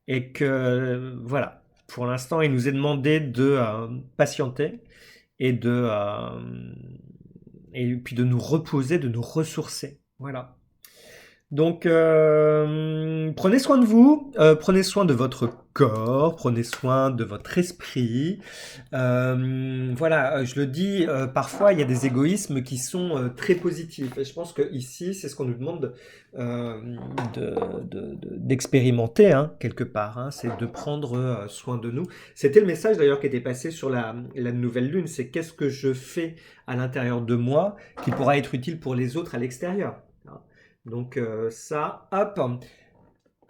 et que, voilà, pour l'instant, il nous est demandé de patienter et et puis de nous reposer, de nous ressourcer. Voilà. Donc, prenez soin de vous, prenez soin de votre corps, prenez soin de votre esprit. Voilà, je le dis, parfois il y a des égoïsmes qui sont très positifs. Et je pense que ici, c'est ce qu'on nous demande euh, d'expérimenter, hein, quelque part. Hein, c'est de prendre soin de nous. C'était le message d'ailleurs qui était passé sur la nouvelle lune. C'est qu'est-ce que je fais à l'intérieur de moi qui pourra être utile pour les autres à l'extérieur. Donc ça, hop.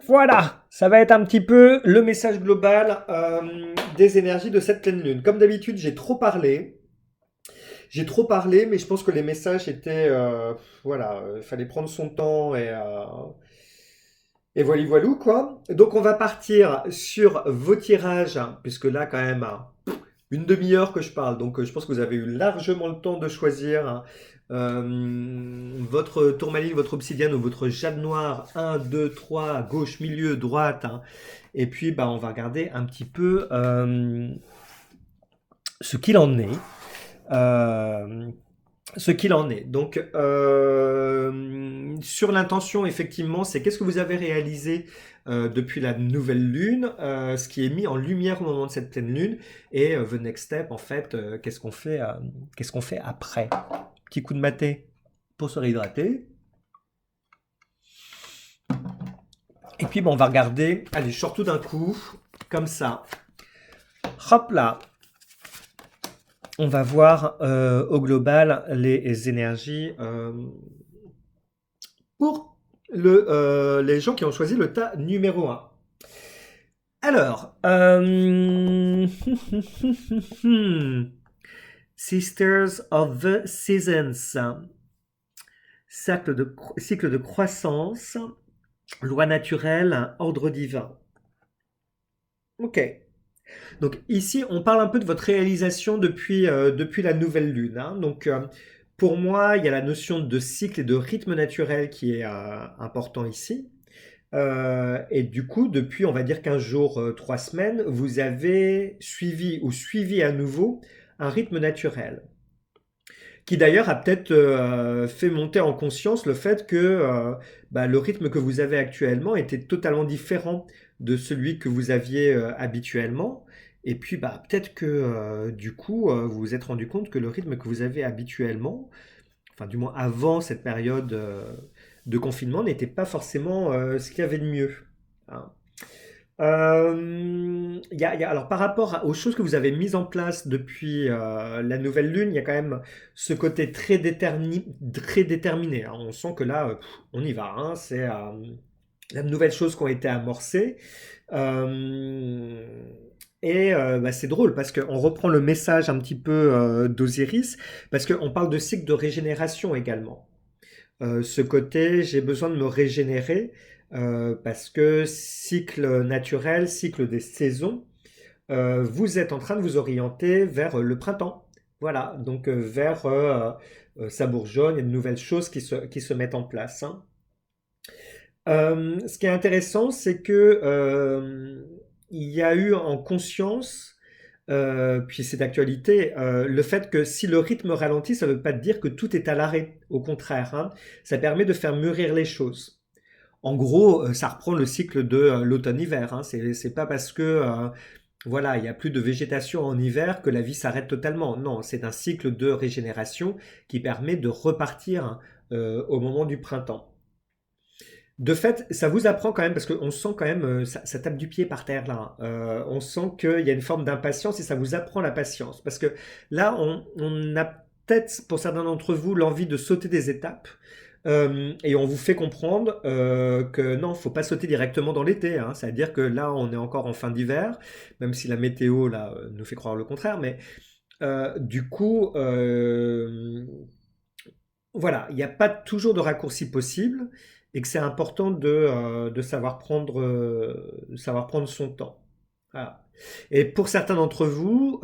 Voilà, ça va être un petit peu le message global des énergies de cette pleine lune. Comme d'habitude, j'ai trop parlé. J'ai trop parlé, mais je pense que les messages étaient... voilà, il fallait prendre son temps et voilà, voilou, quoi. Donc on va partir sur vos tirages, hein, puisque là, quand même, hein, une demi-heure que je parle, donc je pense que vous avez eu largement le temps de choisir hein, votre tourmaline, votre obsidienne ou votre jade noir, 1, 2, 3, gauche, milieu, droite. Hein. Et puis bah, on va regarder un petit peu ce qu'il en est. Ce qu'il en est. Donc, sur l'intention, effectivement, c'est qu'est-ce que vous avez réalisé depuis la nouvelle lune, ce qui est mis en lumière au moment de cette pleine lune, et the next step, en fait, qu'est-ce qu'on fait après? Petit coup de maté pour se réhydrater. Et puis, bon, on va regarder. Allez, je sors tout d'un coup, comme ça. Hop là. On va voir au global les énergies pour les gens qui ont choisi le tas numéro 1. Alors, Sisters of the Seasons, cycle de croissance, loi naturelle, ordre divin. Ok. Donc ici, on parle un peu de votre réalisation depuis la nouvelle lune. Hein. Donc pour moi, il y a la notion de cycle et de rythme naturel qui est important ici. Et du coup, depuis, on va dire 15 jours, 3 semaines, vous avez suivi à nouveau un rythme naturel. Qui d'ailleurs a peut-être fait monter en conscience le fait que le rythme que vous avez actuellement était totalement différent de celui que vous aviez habituellement. Et puis peut-être que du coup, vous vous êtes rendu compte que le rythme que vous avez habituellement, enfin du moins avant cette période de confinement, n'était pas forcément ce qu'il y avait de mieux. Hein. Alors par rapport aux choses que vous avez mises en place depuis la nouvelle lune, il y a quand même ce côté très déterminé. Hein. On sent que là, on y va. Hein. C'est la nouvelle chose qui ont été amorcées. Euh, c'est drôle parce qu'on reprend le message un petit peu d'Osiris, parce qu'on parle de cycle de régénération également. Ce côté, j'ai besoin de me régénérer parce que cycle naturel, cycle des saisons, vous êtes en train de vous orienter vers le printemps. Voilà, donc vers ça bourgeonne, il y a de nouvelles choses qui se mettent en place. Hein. Ce qui est intéressant, c'est que il y a eu en conscience, puis c'est d'actualité, le fait que si le rythme ralentit, ça ne veut pas dire que tout est à l'arrêt. Au contraire, hein, ça permet de faire mûrir les choses. En gros, ça reprend le cycle de l'automne-hiver. Hein. C'est pas parce que voilà, il n'y a plus de végétation en hiver que la vie s'arrête totalement. Non, c'est un cycle de régénération qui permet de repartir au moment du printemps. De fait, ça vous apprend quand même, parce qu'on sent quand même, ça tape du pied par terre là. On sent qu'il y a une forme d'impatience et ça vous apprend la patience. Parce que là, on a peut-être, pour certains d'entre vous, l'envie de sauter des étapes. Et on vous fait comprendre que non, faut pas sauter directement dans l'été. Hein. C'est-à-dire que là, on est encore en fin d'hiver, même si la météo là nous fait croire le contraire. Mais du coup, voilà, il n'y a pas toujours de raccourci possible et que c'est important de savoir prendre son temps. Voilà. Et pour certains d'entre vous,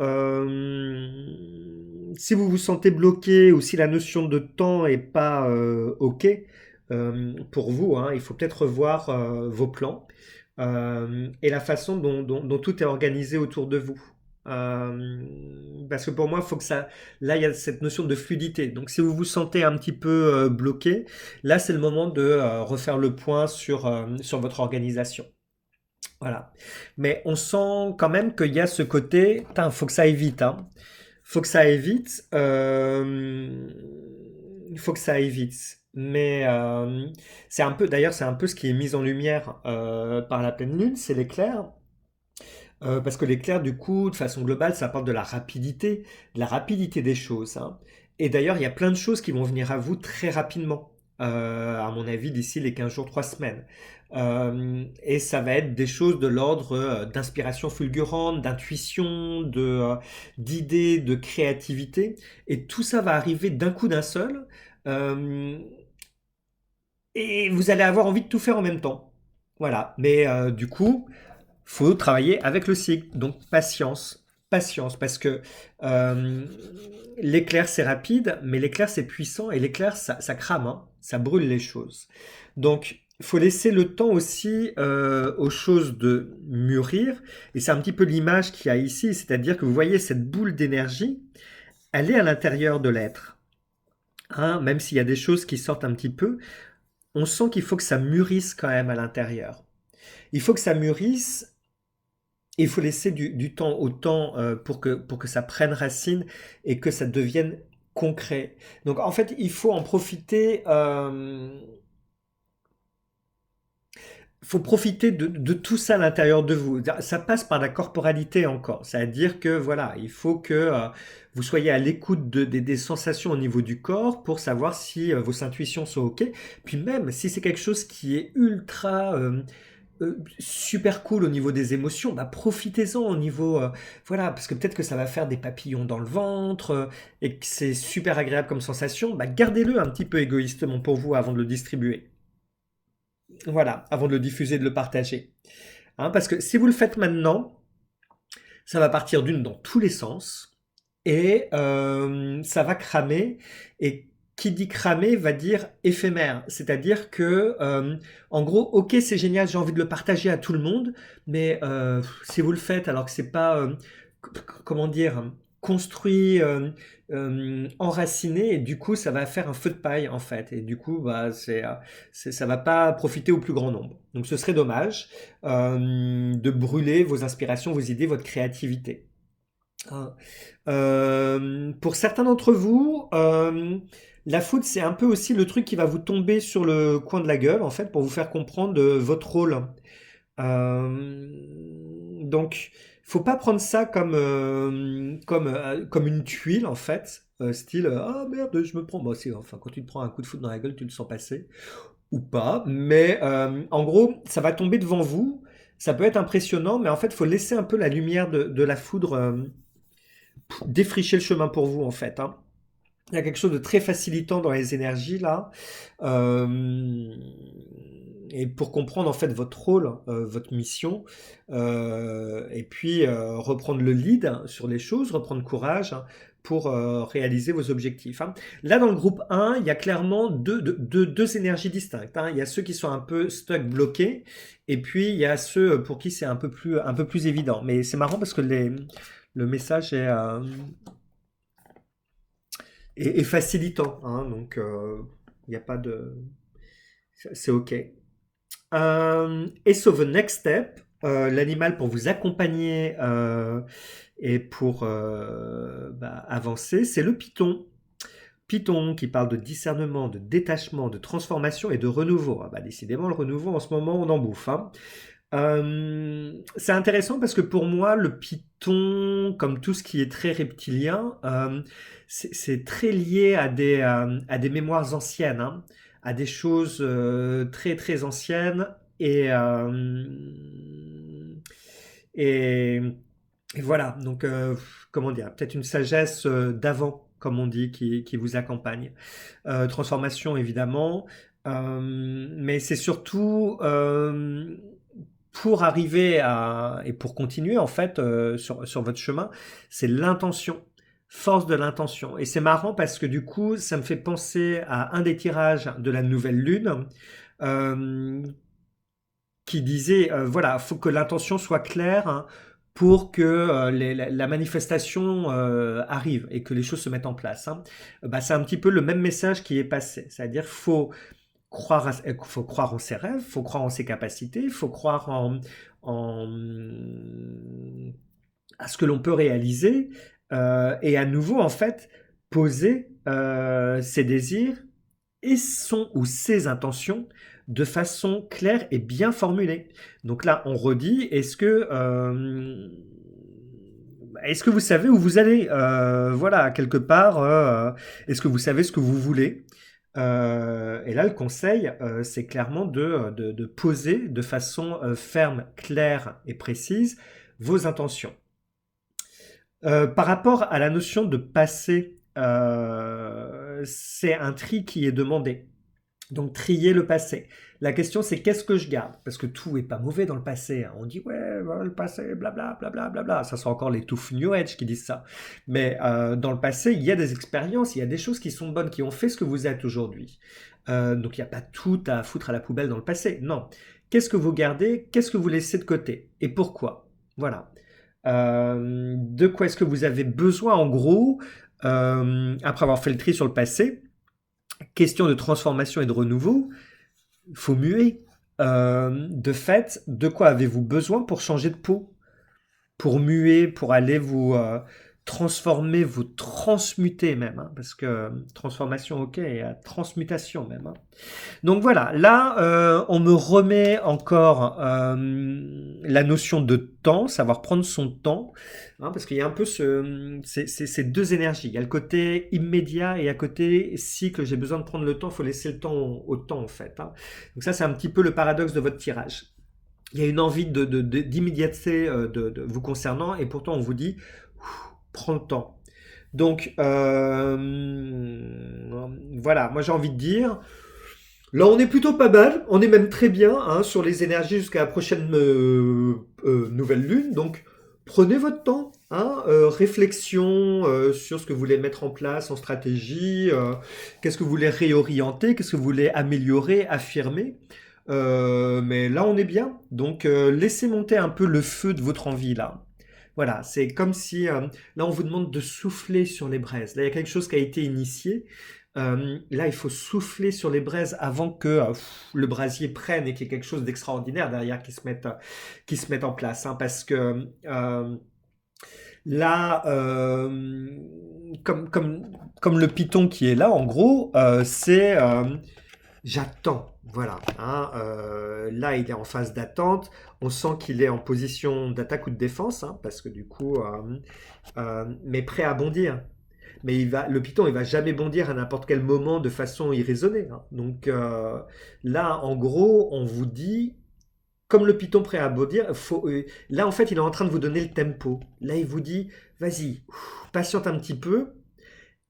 si vous vous sentez bloqué ou si la notion de temps est pas OK pour vous, hein, il faut peut-être revoir vos plans et la façon dont tout est organisé autour de vous. Parce que pour moi, il faut que ça. Là, il y a cette notion de fluidité. Donc, si vous vous sentez un petit peu bloqué, là, c'est le moment de refaire le point sur votre organisation. Voilà. Mais on sent quand même qu'il y a ce côté, putain, faut que ça aille vite, hein. Faut que ça aille vite. Il faut que ça aille vite. Mais c'est un peu, d'ailleurs, c'est un peu ce qui est mis en lumière par la pleine lune, c'est l'éclair. Parce que l'éclair, du coup, de façon globale, ça apporte de la rapidité des choses, hein. Et d'ailleurs, il y a plein de choses qui vont venir à vous très rapidement, à mon avis, d'ici les 15 jours, 3 semaines. Et ça va être des choses de l'ordre d'inspiration fulgurante, d'intuition, d'idées, de créativité. Et tout ça va arriver d'un coup d'un seul. Euh, et vous allez avoir envie de tout faire en même temps. Voilà. Mais du coup, faut travailler avec le cycle. Donc patience, patience, parce que euh, l'éclair c'est rapide, mais l'éclair c'est puissant et l'éclair ça crame, hein, ça brûle les choses. Donc il faut laisser le temps aussi aux choses de mûrir. Et c'est un petit peu l'image qu'il y a ici, c'est-à-dire que vous voyez cette boule d'énergie, elle est à l'intérieur de l'être. Hein, même s'il y a des choses qui sortent un petit peu, on sent qu'il faut que ça mûrisse quand même à l'intérieur. Il faut que ça mûrisse. Il faut laisser du temps au temps pour que ça prenne racine et que ça devienne concret. Donc en fait, il faut en profiter. Faut profiter de tout ça à l'intérieur de vous. Ça passe par la corporalité encore. C'est-à-dire que voilà, il faut que vous soyez à l'écoute des sensations au niveau du corps pour savoir si vos intuitions sont OK. Puis même si c'est quelque chose qui est ultra super cool au niveau des émotions, bah profitez-en au niveau voilà, parce que peut-être que ça va faire des papillons dans le ventre et que c'est super agréable comme sensation, bah gardez-le un petit peu égoïstement pour vous avant de le distribuer. Voilà, avant de le diffuser, de le partager. Hein, parce que si vous le faites maintenant, ça va partir d'une dans tous les sens et ça va cramer. Et qui dit cramer va dire éphémère. C'est-à-dire que, en gros, ok, c'est génial, j'ai envie de le partager à tout le monde, mais si vous le faites alors que c'est pas, comment dire, construit, enraciné, et du coup, ça va faire un feu de paille en fait. Et du coup, bah, ça va pas profiter au plus grand nombre. Donc, ce serait dommage de brûler vos inspirations, vos idées, votre créativité. Hein. Pour certains d'entre vous, la foudre, c'est un peu aussi le truc qui va vous tomber sur le coin de la gueule, en fait, pour vous faire comprendre votre rôle. Donc, faut pas prendre ça comme une tuile, en fait. Style, ah merde, je me prends. Bon, enfin, quand tu te prends un coup de foudre dans la gueule, tu le sens passer. Ou pas. Mais en gros, ça va tomber devant vous. Ça peut être impressionnant, mais en fait, il faut laisser un peu la lumière de la foudre défricher le chemin pour vous, en fait, hein. Il y a quelque chose de très facilitant dans les énergies là. Euh, et pour comprendre en fait votre rôle, votre mission, et puis reprendre le lead sur les choses, reprendre courage hein, pour réaliser vos objectifs, hein. Là dans le groupe 1, il y a clairement deux énergies distinctes, hein. Il y a ceux qui sont un peu stuck, bloqués, et puis il y a ceux pour qui c'est un peu plus évident. Mais c'est marrant parce que le message est facilitant, hein, donc il n'y a pas de... C'est OK. Et so the next step, l'animal pour vous accompagner et pour avancer, c'est le python. Python qui parle de discernement, de détachement, de transformation et de renouveau. Ah bah, décidément, le renouveau, en ce moment, on en bouffe, hein. C'est intéressant parce que pour moi, le python, comme tout ce qui est très reptilien, c'est très lié à des mémoires anciennes, hein, à des choses très très anciennes et, et, et voilà. Donc, comment dire, peut-être une sagesse d'avant, comme on dit, qui vous accompagne. Transformation, évidemment. Mais c'est surtout pour arriver à et pour continuer en fait sur votre chemin, c'est l'intention. force de l'intention. Et c'est marrant parce que du coup, ça me fait penser à un des tirages de la nouvelle lune euh, qui disait, voilà, faut que l'intention soit claire hein, pour que la manifestation arrive et que les choses se mettent en place. Hein. Bah, c'est un petit peu le même message qui est passé. C'est-à-dire, faut croire en ses rêves, faut croire en ses capacités, faut croire en à ce que l'on peut réaliser et à nouveau en fait poser ses désirs et son ou ses intentions de façon claire et bien formulée. Donc là, on redit, est-ce que vous savez où vous allez voilà, quelque part, est-ce que vous savez ce que vous voulez et là, le conseil, c'est clairement de poser de façon ferme, claire et précise vos intentions. Par rapport à la notion de passé, c'est un tri qui est demandé. Donc trier le passé. La question c'est qu'est-ce que je garde? Parce que tout est pas mauvais dans le passé. Hein. On dit ouais, voilà, le passé, blabla, blabla, blabla. Ça sont encore les touffes New Age qui disent ça. Mais dans le passé, il y a des expériences, il y a des choses qui sont bonnes, qui ont fait ce que vous êtes aujourd'hui. Donc il n'y a pas tout à foutre à la poubelle dans le passé. Non. Qu'est-ce que vous gardez? Qu'est-ce que vous laissez de côté? Et pourquoi? Voilà. De quoi est-ce que vous avez besoin en gros après avoir fait le tri sur le passé? Question de transformation et de renouveau, il faut muer. De fait, de quoi avez-vous besoin pour changer de peau? Pour muer, pour aller vous transformer, vous transmuter même, hein, parce que transformation ok, et transmutation même. Hein. Donc voilà, là on me remet encore la notion de temps, savoir prendre son temps, hein, parce qu'il y a un peu ces deux énergies. Il y a le côté immédiat et à côté cycle, j'ai besoin de prendre le temps, il faut laisser le temps au temps en fait. Hein. Donc ça c'est un petit peu le paradoxe de votre tirage. Il y a une envie d'immédiateté vous concernant et pourtant on vous dit prends le temps. Donc voilà, moi j'ai envie de dire là, on est plutôt pas mal. On est même très bien hein, sur les énergies jusqu'à la prochaine nouvelle lune. Donc, prenez votre temps. Hein, réflexion sur ce que vous voulez mettre en place en stratégie. Qu'est-ce que vous voulez réorienter? Qu'est-ce que vous voulez améliorer, affirmer? Mais là, on est bien. Donc, laissez monter un peu le feu de votre envie là. Voilà, c'est comme si là on vous demande de souffler sur les braises. Là il y a quelque chose qui a été initié. Là il faut souffler sur les braises avant que le brasier prenne et qu'il y ait quelque chose d'extraordinaire derrière qui se mette en place. Hein, parce que là, comme le python qui est là, en gros, c'est j'attends. Voilà. Hein, là, il est en phase d'attente. On sent qu'il est en position d'attaque ou de défense, hein, parce que du coup, mais prêt à bondir. Mais le python, il va jamais bondir à n'importe quel moment de façon irraisonnée. Hein. Donc là, en gros, on vous dit, comme le python prêt à bondir, là, en fait, il est en train de vous donner le tempo. Là, il vous dit, vas-y, patiente un petit peu,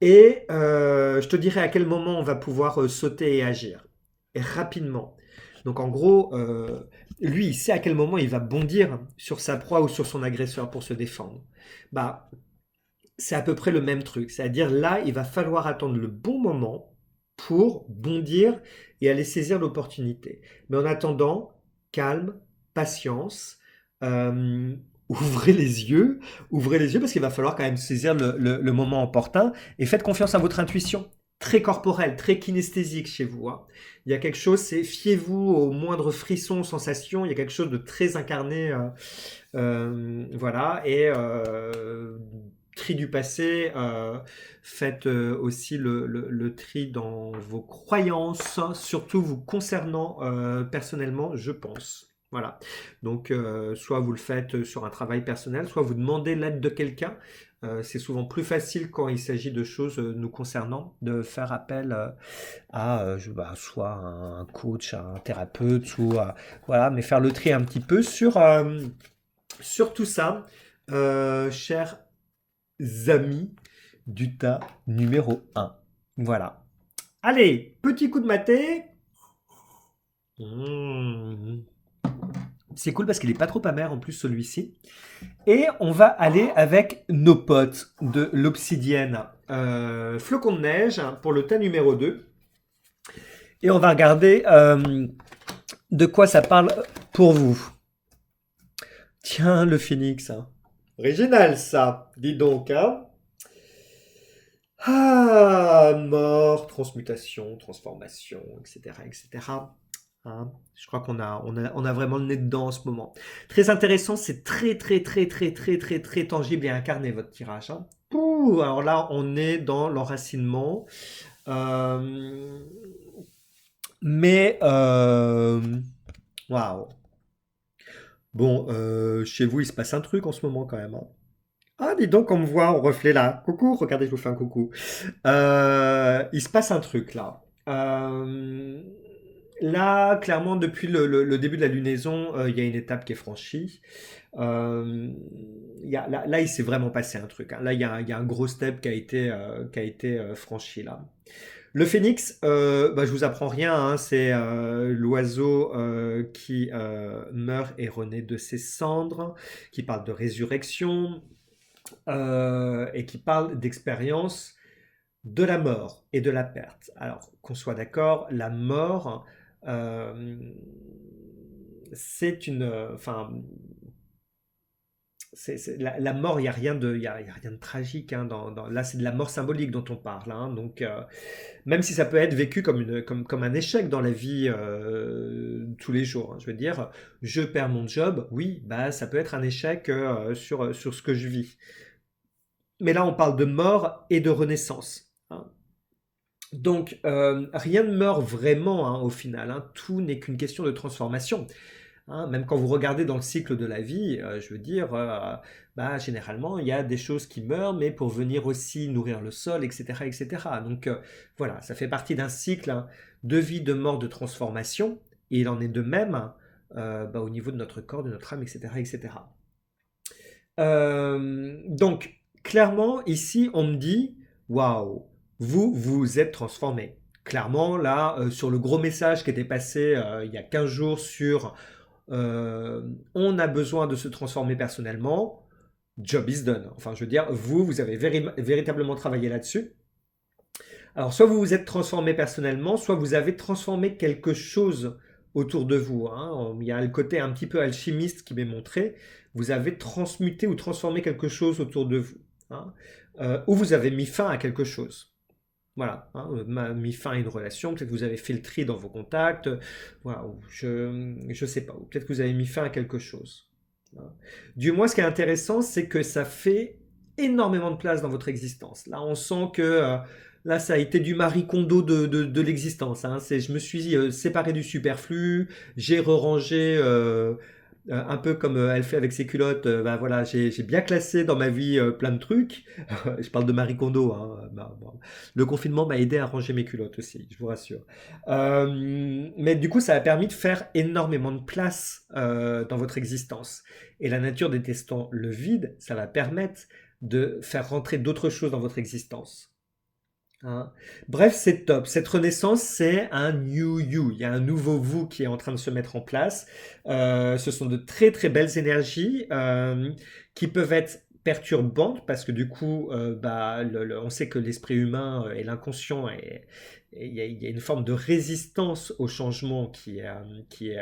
et je te dirai à quel moment on va pouvoir sauter et agir. Et rapidement. Donc en gros, lui, il sait à quel moment il va bondir sur sa proie ou sur son agresseur pour se défendre. Bah, c'est à peu près le même truc. C'est-à-dire là, il va falloir attendre le bon moment pour bondir et aller saisir l'opportunité. Mais en attendant, calme, patience, euh, ouvrez les yeux parce qu'il va falloir quand même saisir le moment opportun et faites confiance à votre intuition. Très corporelle, très kinesthésique chez vous. Hein. Il y a quelque chose, c'est fiez-vous aux moindres frissons, sensations. Il y a quelque chose de très incarné, voilà. Et tri du passé, faites aussi le tri dans vos croyances, surtout vous concernant personnellement, je pense. Voilà. Donc, soit vous le faites sur un travail personnel, soit vous demandez l'aide de quelqu'un. C'est souvent plus facile quand il s'agit de choses nous concernant, de faire appel soit un coach, un thérapeute, ou voilà, mais faire le tri un petit peu sur tout ça, chers amis du tas numéro un. Voilà. Allez, petit coup de maté. Mmh. C'est cool parce qu'il est pas trop amer en plus celui-ci. Et on va aller avec nos potes de l'Obsidienne Flocon de neige pour le thé numéro 2. Et on va regarder de quoi ça parle pour vous. Tiens, le phénix. Hein. Original ça, dis donc. Hein. Ah, mort, transmutation, transformation, etc. etc. Hein. Je crois qu'on a vraiment le nez dedans en ce moment. Très intéressant, c'est très très très très très très très tangible et incarné votre tirage. Hein. Ouh, alors là, on est dans l'enracinement. Euh, mais waouh. Bon, chez vous, il se passe un truc en ce moment quand même. Hein. Ah, dis donc, on me voit en reflet là. Coucou, regardez, je vous fais un coucou. Il se passe un truc là. Là, clairement, depuis le début de la lunaison, il y a une étape qui est franchie. Euh, là, il s'est vraiment passé un truc. Hein. Là, il y a un gros step qui a été franchi là. Le phénix, bah, je vous apprends rien, hein, c'est l'oiseau qui meurt et renaît de ses cendres, qui parle de résurrection et qui parle d'expérience de la mort et de la perte. Alors, qu'on soit d'accord, la mort, euh, c'est une, enfin, la mort, il n'y a rien de, il y a rien de tragique. Hein, là, c'est de la mort symbolique dont on parle. Hein, donc, même si ça peut être vécu comme un échec dans la vie tous les jours. Hein, je veux dire, je perds mon job, oui, bah, ça peut être un échec sur ce que je vis. Mais là, on parle de mort et de renaissance. Hein. Donc, rien ne meurt vraiment hein, au final. Hein. Tout n'est qu'une question de transformation. Hein. Même quand vous regardez dans le cycle de la vie, je veux dire, bah, généralement, il y a des choses qui meurent, mais pour venir aussi nourrir le sol, etc. etc. Donc, voilà, ça fait partie d'un cycle hein, de vie, de mort, de transformation. Et il en est de même bah, au niveau de notre corps, de notre âme, etc. etc. Donc, clairement, ici, on me dit, waouh, vous vous êtes transformé. Clairement, là, sur le gros message qui était passé il y a 15 jours sur on a besoin de se transformer personnellement, job is done. Enfin, je veux dire, vous avez véritablement travaillé là-dessus. Alors, soit vous vous êtes transformé personnellement, soit vous avez transformé quelque chose autour de vous. Hein. Il y a le côté un petit peu alchimiste qui m'est montré. Vous avez transmuté ou transformé quelque chose autour de vous. Hein. Ou vous avez mis fin à quelque chose. Voilà, hein, mis fin à une relation, peut-être que vous avez fait le tri dans vos contacts, voilà, je sais pas, ou peut-être que vous avez mis fin à quelque chose. Voilà. Du moins, ce qui est intéressant, c'est que ça fait énormément de place dans votre existence. Là, on sent que là, ça a été du Marie Kondo de l'existence. Hein. Je me suis séparé du superflu, j'ai re-rangé un peu comme elle fait avec ses culottes, bah voilà, j'ai bien classé dans ma vie plein de trucs. Je parle de Marie Kondo. Hein, bah, bon. Le confinement m'a aidé à ranger mes culottes aussi, je vous rassure. Mais du coup, ça a permis de faire énormément de place dans votre existence. Et la nature détestant le vide, ça va permettre de faire rentrer d'autres choses dans votre existence. Hein. Bref, c'est top. Cette renaissance, c'est un new you. Il y a un nouveau vous qui est en train de se mettre en place. Ce sont de très très belles énergies qui peuvent être perturbantes parce que du coup, bah, on sait que l'esprit humain et l'inconscient, il y a une forme de résistance au changement qui est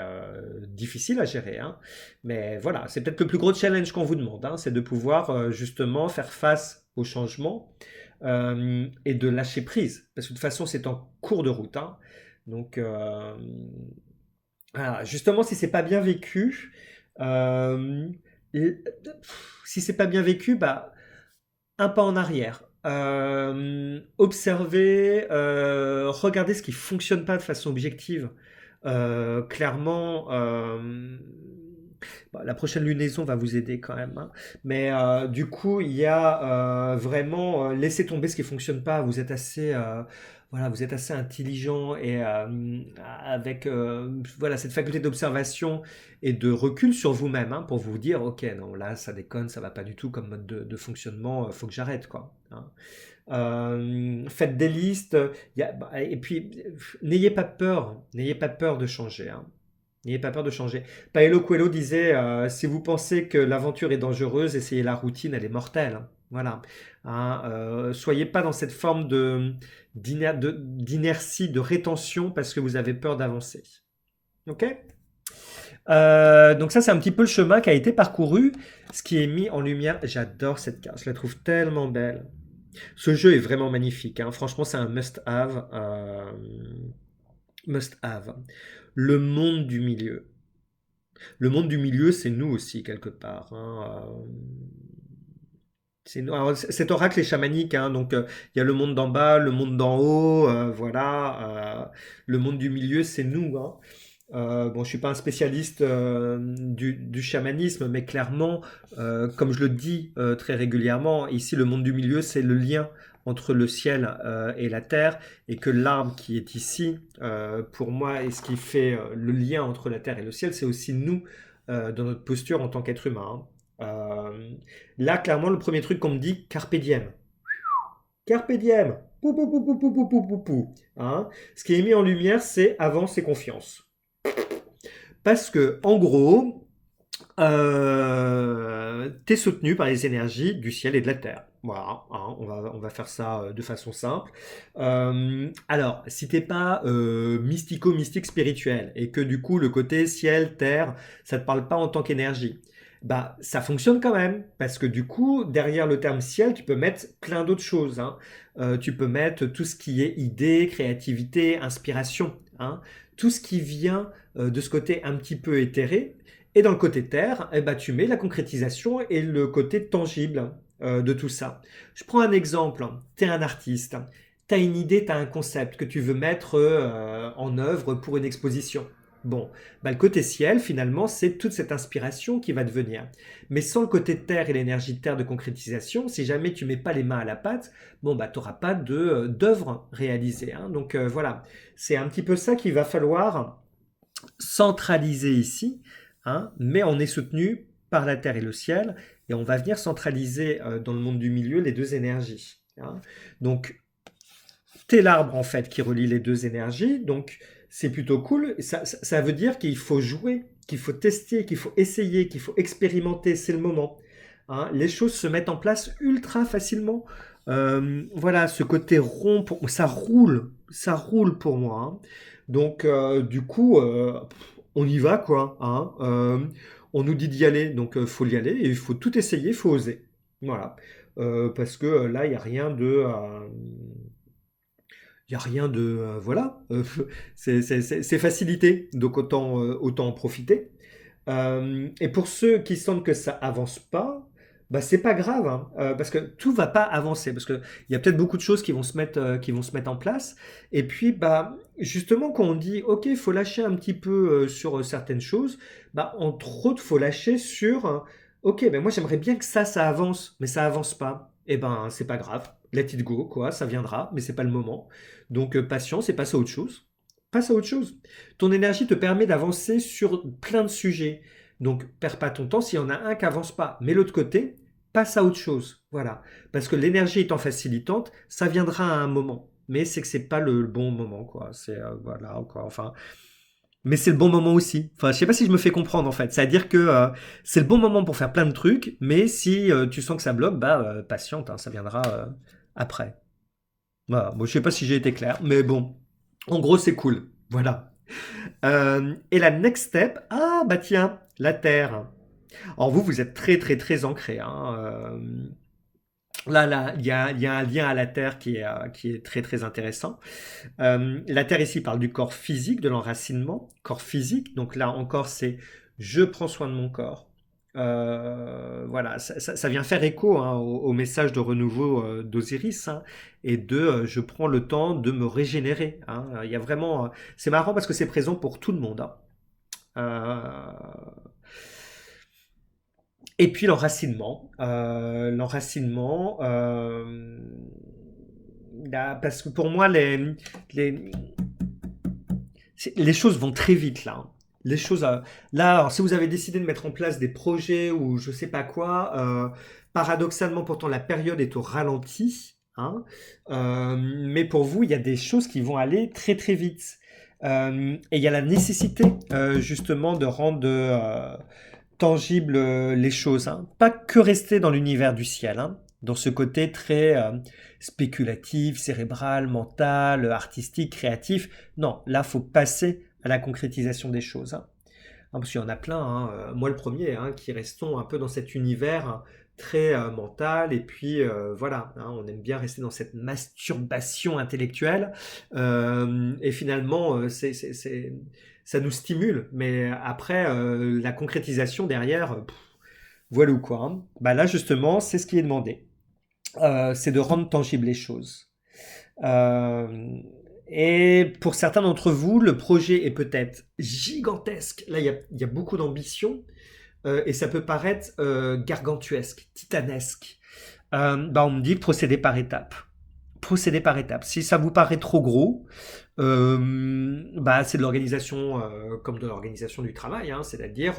difficile à gérer. Hein. Mais voilà, c'est peut-être le plus gros challenge qu'on vous demande, hein, c'est de pouvoir justement faire face au changement et de lâcher prise. Parce que de toute façon, c'est en cours de route. Hein. Donc, voilà. Justement, si c'est pas bien vécu, euh, et- si c'est pas bien vécu, bah, un pas en arrière. Observer, regarder ce qui fonctionne pas de façon objective. Clairement, bah, la prochaine lunaison va vous aider quand même. Hein. Mais du coup, il y a vraiment laisser tomber ce qui fonctionne pas. Vous êtes assez, voilà, vous êtes assez intelligent et avec voilà cette faculté d'observation et de recul sur vous-même hein, pour vous dire, ok, non, là, ça déconne, ça va pas du tout comme mode de fonctionnement. Faut que j'arrête quoi. Hein. Faites des listes. Et puis, n'ayez pas peur de changer. Hein. N'ayez pas peur de changer. Paolo Coelho disait, si vous pensez que l'aventure est dangereuse, essayez la routine, elle est mortelle. Voilà. Hein, soyez pas dans cette forme d'inertie, de rétention parce que vous avez peur d'avancer. Ok? Donc ça, c'est un petit peu le chemin qui a été parcouru, ce qui est mis en lumière. J'adore cette carte, je la trouve tellement belle. Ce jeu est vraiment magnifique, hein. Franchement, c'est un must-have. Must-have. Le monde du milieu. Le monde du milieu, c'est nous aussi, quelque part, hein. Alors, cet oracle est chamanique, hein, donc il y a le monde d'en bas, le monde d'en haut, voilà. Le monde du milieu, c'est nous, hein. Bon, je suis pas un spécialiste du chamanisme, mais clairement, comme je le dis très régulièrement, ici le monde du milieu, c'est le lien entre le ciel et la terre, et que l'arbre qui est ici, pour moi, et ce qui fait le lien entre la terre et le ciel, c'est aussi nous dans notre posture en tant qu'être humain, hein. Là, clairement, le premier truc qu'on me dit, carpe diem. Carpe diem. Pou, pou, pou, pou, pou, pou, pou, pou, pou. Hein. Ce qui est mis en lumière, c'est avance et confiance. Parce que, en gros, tu es soutenu par les énergies du ciel et de la terre. Voilà, hein, on va faire ça de façon simple. Alors, si t'es pas mystico-mystique spirituel et que du coup le côté ciel, terre, ça te parle pas en tant qu'énergie, bah ça fonctionne quand même parce que du coup derrière le terme ciel, tu peux mettre plein d'autres choses, hein. Tu peux mettre tout ce qui est idée, créativité, inspiration, hein. Tout ce qui vient de ce côté un petit peu éthéré. Et dans le côté terre, eh ben, tu mets la concrétisation et le côté tangible de tout ça. Je prends un exemple. Tu es un artiste. Tu as une idée, tu as un concept que tu veux mettre en œuvre pour une exposition. Bon, bah, le côté ciel, finalement, c'est toute cette inspiration qui va te venir. Mais sans le côté terre et l'énergie de terre de concrétisation, si jamais tu mets pas les mains à la pâte, bon, bah, tu n'auras pas d'œuvre réalisée, hein. Donc voilà, c'est un petit peu ça qu'il va falloir centraliser ici, hein, mais on est soutenu par la terre et le ciel, et on va venir centraliser dans le monde du milieu les deux énergies, hein. Donc, t'es l'arbre en fait qui relie les deux énergies, donc c'est plutôt cool. Ça veut dire qu'il faut jouer, qu'il faut tester, qu'il faut essayer, qu'il faut expérimenter, c'est le moment, hein. Les choses se mettent en place ultra facilement. Voilà, ce côté rond, ça roule pour moi, hein. Donc, du coup, on y va, quoi, hein. On nous dit d'y aller, donc faut y aller, et il faut tout essayer, il faut oser. Voilà. Parce que là, il n'y a rien de... il n'y a rien de... voilà. C'est facilité, donc autant en profiter. Et pour ceux qui sentent que ça avance pas, bah c'est pas grave, hein, parce que tout va pas avancer, parce que il y a peut-être beaucoup de choses qui vont se mettre en place. Et puis bah justement quand on dit ok, il faut lâcher un petit peu sur certaines choses, bah entre autres faut lâcher sur ok, ben moi j'aimerais bien que ça avance, mais ça avance pas. Et ben c'est pas grave, let it go quoi, ça viendra, mais c'est pas le moment. Donc patience et passe à autre chose. Passe à autre chose. Ton énergie te permet d'avancer sur plein de sujets. Donc, perds pas ton temps s'il y en a un qui avance pas. Mais l'autre côté, passe à autre chose. Voilà. Parce que l'énergie étant facilitante, ça viendra à un moment. Mais c'est que c'est pas le bon moment, quoi. C'est, voilà, quoi. Enfin, mais c'est le bon moment aussi. Enfin, je sais pas si je me fais comprendre, en fait. C'est-à-dire que c'est le bon moment pour faire plein de trucs, mais si tu sens que ça bloque, bah, patiente, hein, ça viendra après. Voilà. Bon, je sais pas si j'ai été clair, mais bon. En gros, c'est cool. Voilà. Et la next step, ah bah tiens, la Terre. Alors vous, vous êtes très très très ancré, hein. Là, il y a un lien à la Terre qui est très très intéressant. La Terre ici parle du corps physique, de l'enracinement, corps physique. Donc là encore, c'est je prends soin de mon corps. Voilà, ça vient faire écho hein, au message de renouveau d'Osiris, hein, et de je prends le temps de me régénérer, hein. Il y a vraiment, c'est marrant parce que c'est présent pour tout le monde, hein. Euh, et puis l'enracinement, parce que pour moi les, les choses vont très vite là, hein. Les choses, là, alors, si vous avez décidé de mettre en place des projets ou je sais pas quoi, paradoxalement pourtant la période est au ralenti, hein, mais pour vous il y a des choses qui vont aller très très vite. Et il y a la nécessité justement de rendre tangibles les choses, hein. Pas que rester dans l'univers du ciel, hein, dans ce côté très spéculatif, cérébral, mental, artistique, créatif. Non, là, faut passer à la concrétisation des choses, hein. Parce qu'il y en a plein, hein, moi le premier, hein, qui restons un peu dans cet univers hein, très mental, et puis voilà, hein, on aime bien rester dans cette masturbation intellectuelle, et finalement, ça nous stimule, mais après, la concrétisation derrière, voilà ou quoi, hein. Bah là, justement, c'est ce qui est demandé. C'est de rendre tangibles les choses. Euh, et pour certains d'entre vous, le projet est peut-être gigantesque. Là, il y a beaucoup d'ambition et ça peut paraître gargantuesque, titanesque. Bah, on me dit de procéder par étapes. Procéder par étapes. Si ça vous paraît trop gros, bah, c'est de l'organisation comme de l'organisation du travail, hein, c'est-à-dire,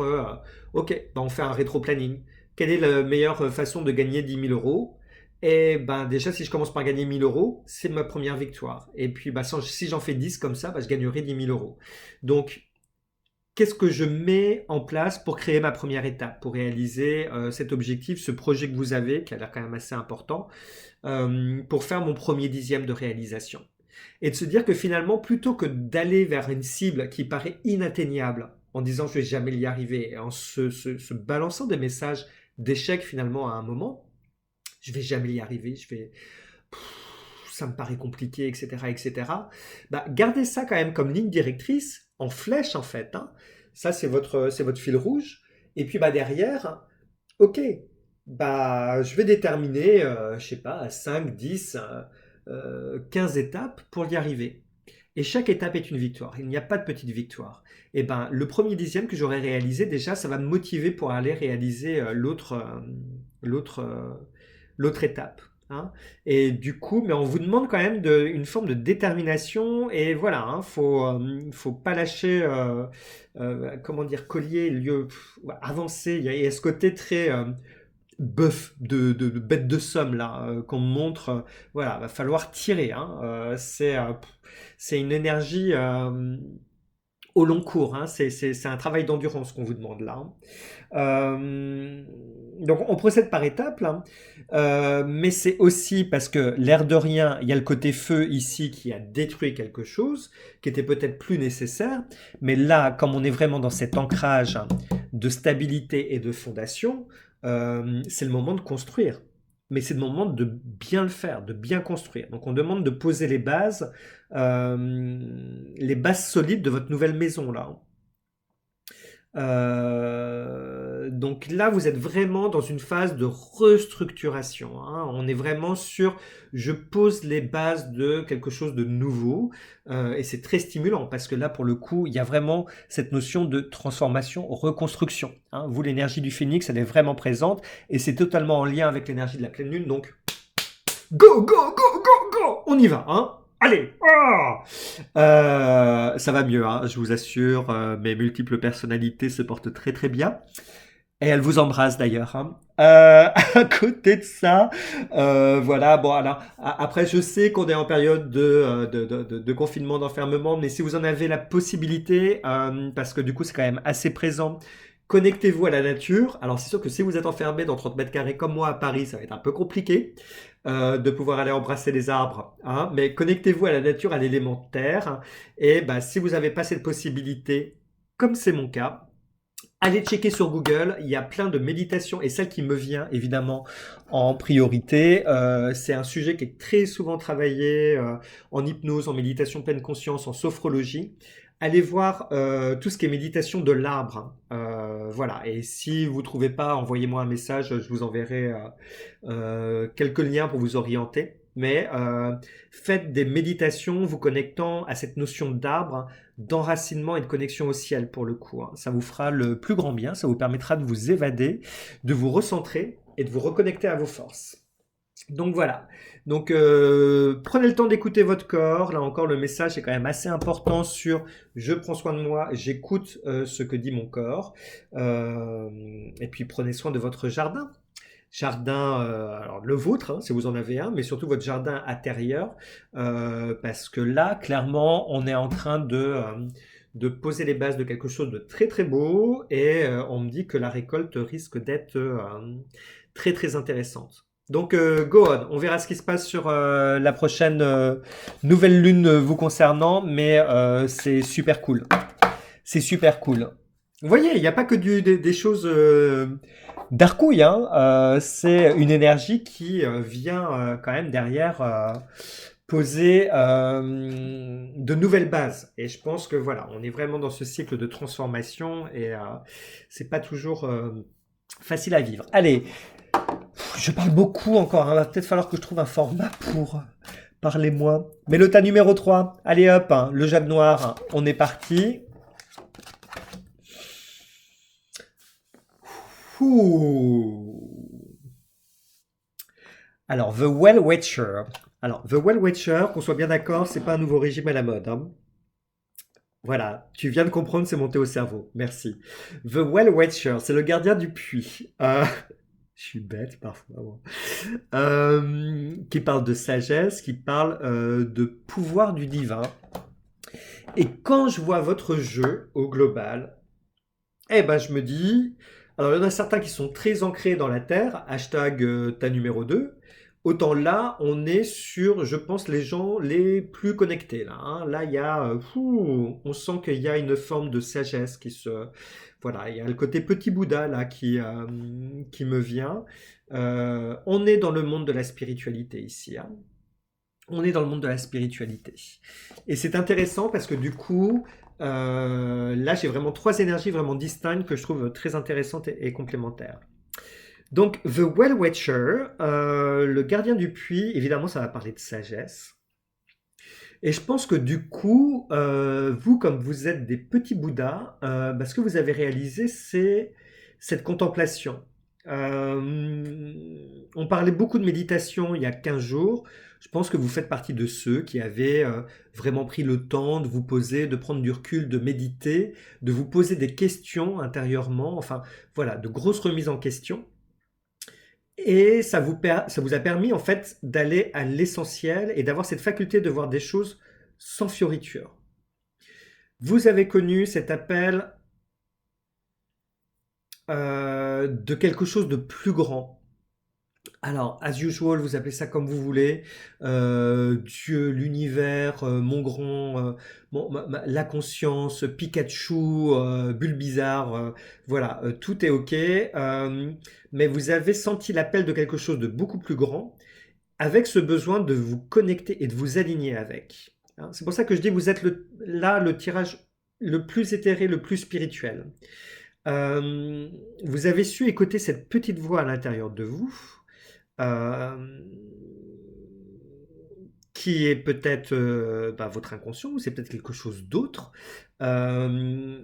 ok, bah, on fait un rétro-planning. Quelle est la meilleure façon de gagner 10 000 euros? Et ben déjà, si je commence par gagner 1 000 euros, c'est ma première victoire. Et puis, bah, si j'en fais 10 comme ça, bah, je gagnerai 10 000 euros. Donc, qu'est-ce que je mets en place pour créer ma première étape, pour réaliser cet objectif, ce projet que vous avez, qui a l'air quand même assez important, pour faire mon premier dixième de réalisation? Et de se dire que finalement, plutôt que d'aller vers une cible qui paraît inatteignable, en disant je vais jamais y arriver, et en se balançant des messages d'échec finalement à un moment, je vais jamais y arriver, ça me paraît compliqué, etc., etc. Bah, gardez ça quand même comme ligne directrice, en flèche en fait, hein. Ça, c'est votre fil rouge. Et puis bah, derrière, ok, bah, je vais déterminer, je sais pas, 5, 10, 15 étapes pour y arriver. Et chaque étape est une victoire. Il n'y a pas de petite victoire. Et ben, le premier dixième que j'aurai réalisé, déjà, ça va me motiver pour aller réaliser l'autre, l'autre étape, hein. Et du coup, mais on vous demande quand même une forme de détermination. Et voilà, hein, faut pas lâcher, comment dire, collier, lieu, avancer. Il y a ce côté très bœuf de bête de somme là qu'on me montre. Voilà, va falloir tirer, hein. C'est une énergie au long cours, hein. C'est un travail d'endurance qu'on vous demande là, hein. Donc on procède par étapes, là. Mais c'est aussi parce que l'air de rien, il y a le côté feu ici qui a détruit quelque chose qui était peut-être plus nécessaire. Mais là, comme on est vraiment dans cet ancrage de stabilité et de fondation, c'est le moment de construire. Mais c'est le moment de bien le faire, de bien construire. Donc on demande de poser les bases solides de votre nouvelle maison là. Donc là, vous êtes vraiment dans une phase de restructuration, hein. On est vraiment sur, je pose les bases de quelque chose de nouveau, et c'est très stimulant parce que là, pour le coup, il y a vraiment cette notion de transformation, reconstruction, hein. Vous, l'énergie du phénix, elle est vraiment présente et c'est totalement en lien avec l'énergie de la pleine lune. Donc, go, go, go, go, go, on y va, hein. Allez, ça va mieux, hein, je vous assure, mes multiples personnalités se portent très très bien. Et elle vous embrasse d'ailleurs, hein. À côté de ça, voilà, bon, alors, après, je sais qu'on est en période de confinement, d'enfermement, mais si vous en avez la possibilité, parce que du coup, c'est quand même assez présent, connectez-vous à la nature. Alors, c'est sûr que si vous êtes enfermé dans 30 mètres carrés comme moi à Paris, ça va être un peu compliqué de pouvoir aller embrasser les arbres, hein, mais connectez-vous à la nature, à l'élément terre. Et bah, si vous n'avez pas cette possibilité, comme c'est mon cas, allez checker sur Google, il y a plein de méditations et celle qui me vient évidemment en priorité, c'est un sujet qui est très souvent travaillé en hypnose, en méditation pleine conscience, en sophrologie. Allez voir tout ce qui est méditation de l'arbre, hein. Voilà, et si vous ne trouvez pas, envoyez-moi un message, je vous enverrai quelques liens pour vous orienter. Mais faites des méditations vous connectant à cette notion d'arbre, d'enracinement et de connexion au ciel pour le coup, hein. Ça vous fera le plus grand bien, ça vous permettra de vous évader, de vous recentrer et de vous reconnecter à vos forces. Donc voilà. Donc prenez le temps d'écouter votre corps. Là encore, le message est quand même assez important sur je prends soin de moi, j'écoute ce que dit mon corps. Et puis prenez soin de votre jardin. jardin, alors le vôtre, hein, si vous en avez un, mais surtout votre jardin intérieur, parce que là, clairement, on est en train de poser les bases de quelque chose de très très beau, et on me dit que la récolte risque d'être très très intéressante. Donc, go on, on verra ce qui se passe sur la prochaine nouvelle lune vous concernant, mais c'est super cool. C'est super cool. Vous voyez, il n'y a pas que des choses d'arcouille, hein. C'est une énergie qui vient quand même derrière poser de nouvelles bases. Et je pense que voilà, on est vraiment dans ce cycle de transformation et c'est pas toujours facile à vivre. Allez, je parle beaucoup encore, hein. Va peut-être falloir que je trouve un format pour parler moins. Mais le tas numéro 3, allez hop, hein, le jade noir, hein. On est parti. Ouh. Alors, The Well Watcher. Alors, The Well Watcher, qu'on soit bien d'accord, c'est pas un nouveau régime à la mode, hein. Voilà, tu viens de comprendre, c'est monté au cerveau. Merci. The Well Watcher, c'est le gardien du puits. Je suis bête parfois, moi. Qui parle de sagesse, qui parle de pouvoir du divin. Et quand je vois votre jeu au global, eh ben je me dis, alors il y en a certains qui sont très ancrés dans la terre, hashtag ta numéro 2. Autant là, on est sur, je pense, les gens les plus connectés. Là, hein. Là, il y a, on sent qu'il y a une forme de sagesse qui se... Voilà, il y a le côté petit Bouddha là qui me vient. On est dans le monde de la spiritualité ici, hein. On est dans le monde de la spiritualité. Et c'est intéressant parce que du coup, là, j'ai vraiment trois énergies vraiment distinctes que je trouve très intéressantes et complémentaires. Donc, The Well Watcher, le gardien du puits, évidemment, ça va parler de sagesse. Et je pense que du coup, vous, comme vous êtes des petits Bouddhas, ce que vous avez réalisé, c'est cette contemplation. On parlait beaucoup de méditation il y a 15 jours. Je pense que vous faites partie de ceux qui avaient vraiment pris le temps de vous poser, de prendre du recul, de méditer, de vous poser des questions intérieurement, enfin voilà, de grosses remises en question. Et ça vous a permis en fait d'aller à l'essentiel et d'avoir cette faculté de voir des choses sans fioriture. Vous avez connu cet appel de quelque chose de plus grand. Alors, as usual, vous appelez ça comme vous voulez. Dieu, l'univers, mon grand, la conscience, Pikachu, Bulbizarre, voilà, tout est OK. Mais vous avez senti l'appel de quelque chose de beaucoup plus grand, avec ce besoin de vous connecter et de vous aligner avec. Hein, c'est pour ça que je dis vous êtes là le tirage le plus éthéré, le plus spirituel. Euh, Vous avez su écouter cette petite voix à l'intérieur de vous, euh, qui est peut-être votre inconscient, ou c'est peut-être quelque chose d'autre. Euh,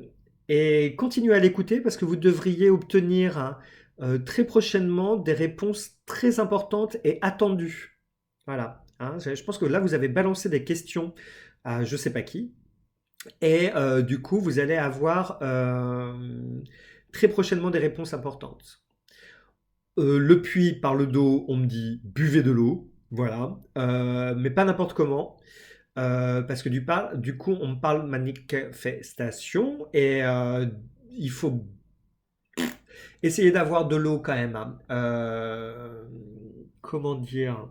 et continuez à l'écouter parce que vous devriez obtenir hein, très prochainement des réponses très importantes et attendues. Voilà. Hein, je pense que là, vous avez balancé des questions à je sais pas qui. Et du coup, vous allez avoir très prochainement des réponses importantes. Le puits par le dos, on me dit buvez de l'eau. Voilà. Mais pas n'importe comment. Parce que du coup, on me parle de manifestation et il faut essayer d'avoir de l'eau quand même, hein. Comment dire?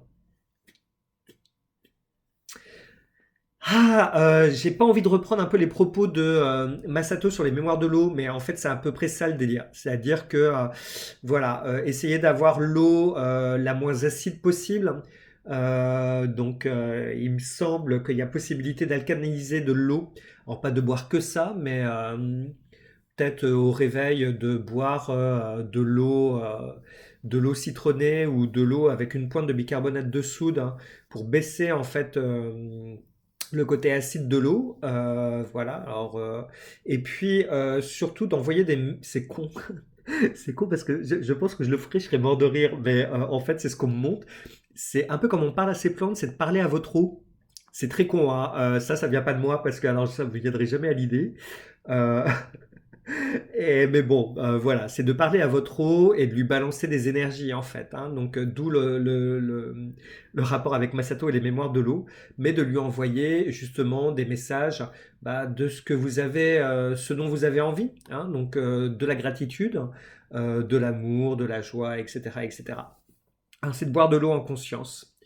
J'ai pas envie de reprendre un peu les propos de Masato sur les mémoires de l'eau, mais en fait c'est à peu près ça le délire. C'est-à-dire que voilà, essayer d'avoir l'eau la moins acide possible. Donc il me semble qu'il y a possibilité d'alcaliniser de l'eau. Alors pas de boire que ça, mais peut-être au réveil de boire de l'eau citronnée ou de l'eau avec une pointe de bicarbonate de soude hein, pour baisser en fait le côté acide de l'eau, voilà. Alors, et puis surtout d'envoyer des, c'est con, c'est con parce que je pense que je le ferai, je serais mort de rire, mais en fait c'est ce qu'on me montre. C'est un peu comme on parle à ses plantes, c'est de parler à votre eau. C'est très con, hein. Ça vient pas de moi parce que alors ça vous viendrait jamais à l'idée. Euh, Mais bon, voilà, c'est de parler à votre eau et de lui balancer des énergies en fait, hein. Donc d'où le rapport avec Masato et les mémoires de l'eau, mais de lui envoyer justement des messages de ce que vous avez, ce dont vous avez envie, hein. Donc de la gratitude, de l'amour, de la joie, etc., etc. Hein, c'est de boire de l'eau en conscience.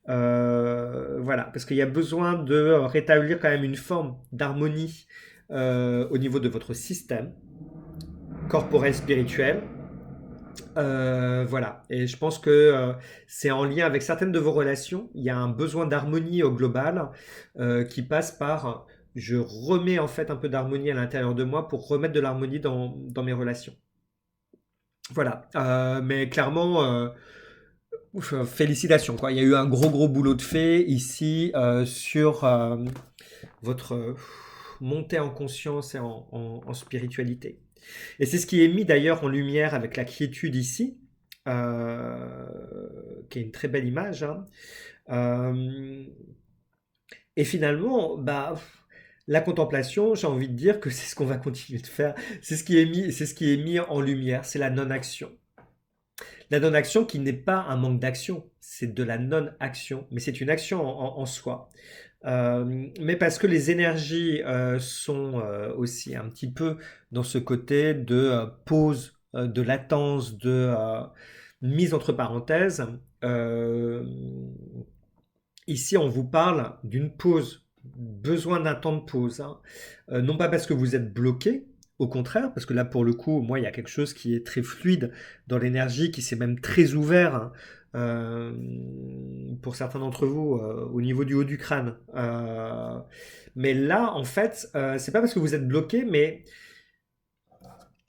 Voilà, parce qu'il y a besoin de rétablir quand même une forme d'harmonie au niveau de votre système corporel, spirituel. Voilà, et je pense que c'est en lien avec certaines de vos relations. Il y a un besoin d'harmonie au global qui passe par je remets en fait un peu d'harmonie à l'intérieur de moi pour remettre de l'harmonie dans mes relations. Voilà, mais clairement, félicitations quoi. Il y a eu un gros boulot de fait ici sur votre montée en conscience et en spiritualité. Et c'est ce qui est mis d'ailleurs en lumière avec la quiétude ici, euh, qui est une très belle image, hein. Euh, et finalement, la contemplation, j'ai envie de dire que c'est ce qu'on va continuer de faire. C'est ce qui est mis en lumière, c'est la non-action. La non-action qui n'est pas un manque d'action, c'est de la non-action, mais c'est une action en soi. Mais parce que les énergies sont aussi un petit peu dans ce côté de pause, de latence, de mise entre parenthèses. Euh, Ici, on vous parle d'une pause, besoin d'un temps de pause, hein. Non pas parce que vous êtes bloqué, au contraire, parce que là, pour le coup, moi, il y a quelque chose qui est très fluide dans l'énergie, qui s'est même très ouvert, hein, euh, pour certains d'entre vous, au niveau du haut du crâne. Mais là, en fait, c'est pas parce que vous êtes bloqué, mais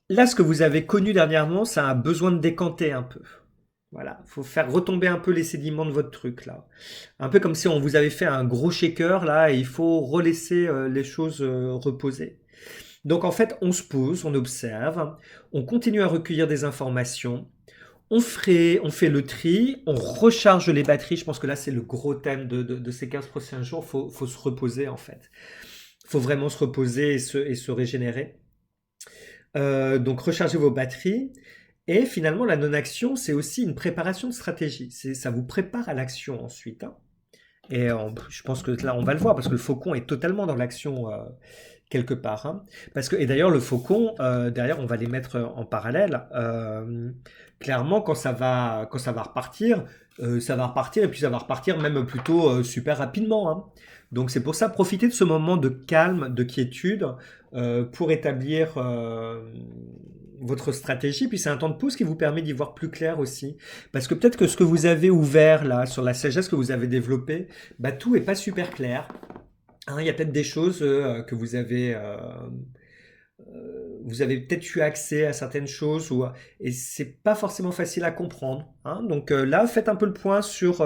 là, ce que vous avez connu dernièrement, ça a besoin de décanter un peu. Voilà, faut faire retomber un peu les sédiments de votre truc là. Un peu comme si on vous avait fait un gros shaker là et il faut relaisser les choses reposer. Donc en fait, on se pose, on observe, on continue à recueillir des informations, on fait le tri, on recharge les batteries. Je pense que là c'est le gros thème de ces 15 prochains jours. Faut se reposer en fait. Faut vraiment se reposer et se régénérer. Donc rechargez vos batteries. Et finalement, la non-action, c'est aussi une préparation de stratégie. Ça vous prépare à l'action ensuite, hein. Et je pense que là, on va le voir, parce que le faucon est totalement dans l'action quelque part, hein. Et d'ailleurs, le faucon, derrière, on va les mettre en parallèle. Clairement, quand ça va repartir, et puis ça va repartir même plutôt super rapidement, hein. Donc c'est pour ça, profitez de ce moment de calme, de quiétude, pour établir votre stratégie. Puis c'est un temps de pause qui vous permet d'y voir plus clair aussi. Parce que peut-être que ce que vous avez ouvert là, sur la sagesse que vous avez développée, tout est pas super clair, hein. Il y a peut-être des choses que vous avez peut-être eu accès à certaines choses et c'est pas forcément facile à comprendre, hein. Donc là, faites un peu le point sur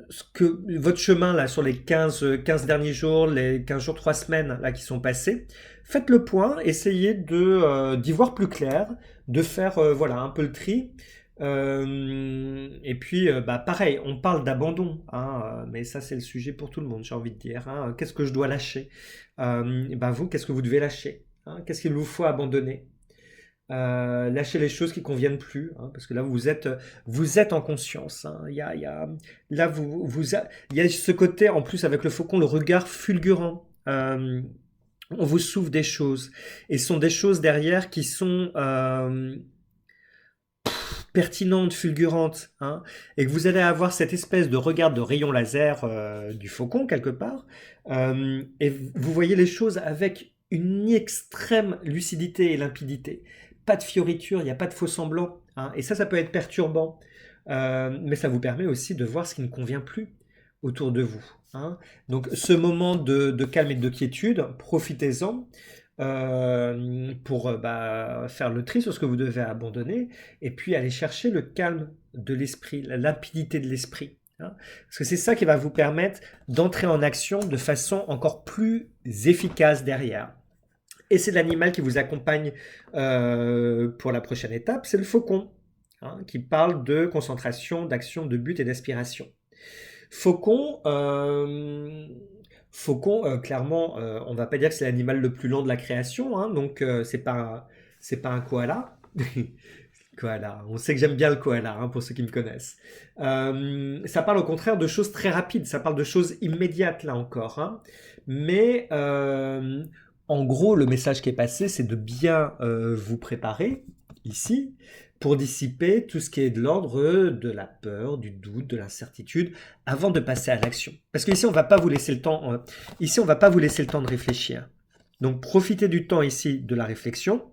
ce que votre chemin là sur les 15 derniers jours, les 15 jours, 3 semaines là qui sont passés. Faites le point, essayez d'y voir plus clair, de faire voilà un peu le tri. Et puis pareil, on parle d'abandon, hein, mais ça c'est le sujet pour tout le monde, j'ai envie de dire, hein. Qu'est-ce que je dois lâcher? Vous, qu'est-ce que vous devez lâcher, hein? Qu'est-ce qu'il vous faut abandonner? Lâchez les choses qui conviennent plus, hein, parce que là vous êtes en conscience, hein. Là il y a ce côté en plus avec le faucon, le regard fulgurant. On vous souffle des choses et ce sont des choses derrière qui sont pertinentes, fulgurantes, hein, et que vous allez avoir cette espèce de regard de rayon laser du faucon quelque part, et vous voyez les choses avec une extrême lucidité et limpidité. Pas de fioritures, il n'y a pas de faux semblants, hein, et ça peut être perturbant, mais ça vous permet aussi de voir ce qui ne convient plus autour de vous, hein. Donc ce moment de calme et de quiétude, profitez-en pour faire le tri sur ce que vous devez abandonner et puis aller chercher le calme de l'esprit, la limpidité de l'esprit, hein. Parce que c'est ça qui va vous permettre d'entrer en action de façon encore plus efficace derrière. Et c'est l'animal qui vous accompagne pour la prochaine étape, c'est le faucon, hein, qui parle de concentration, d'action, de but et d'aspiration. Faucon, Faucon, clairement, on va pas dire que c'est l'animal le plus lent de la création, hein, donc c'est pas un koala. Koala, on sait que j'aime bien le koala, hein, pour ceux qui me connaissent. Ça parle au contraire de choses très rapides, ça parle de choses immédiates là encore, hein. Mais en gros, le message qui est passé, c'est de bien vous préparer ici pour dissiper tout ce qui est de l'ordre de la peur, du doute, de l'incertitude, avant de passer à l'action. Parce qu'ici, on va pas vous laisser le temps. Ici, on va pas vous laisser le temps de réfléchir. Donc, profitez du temps ici de la réflexion,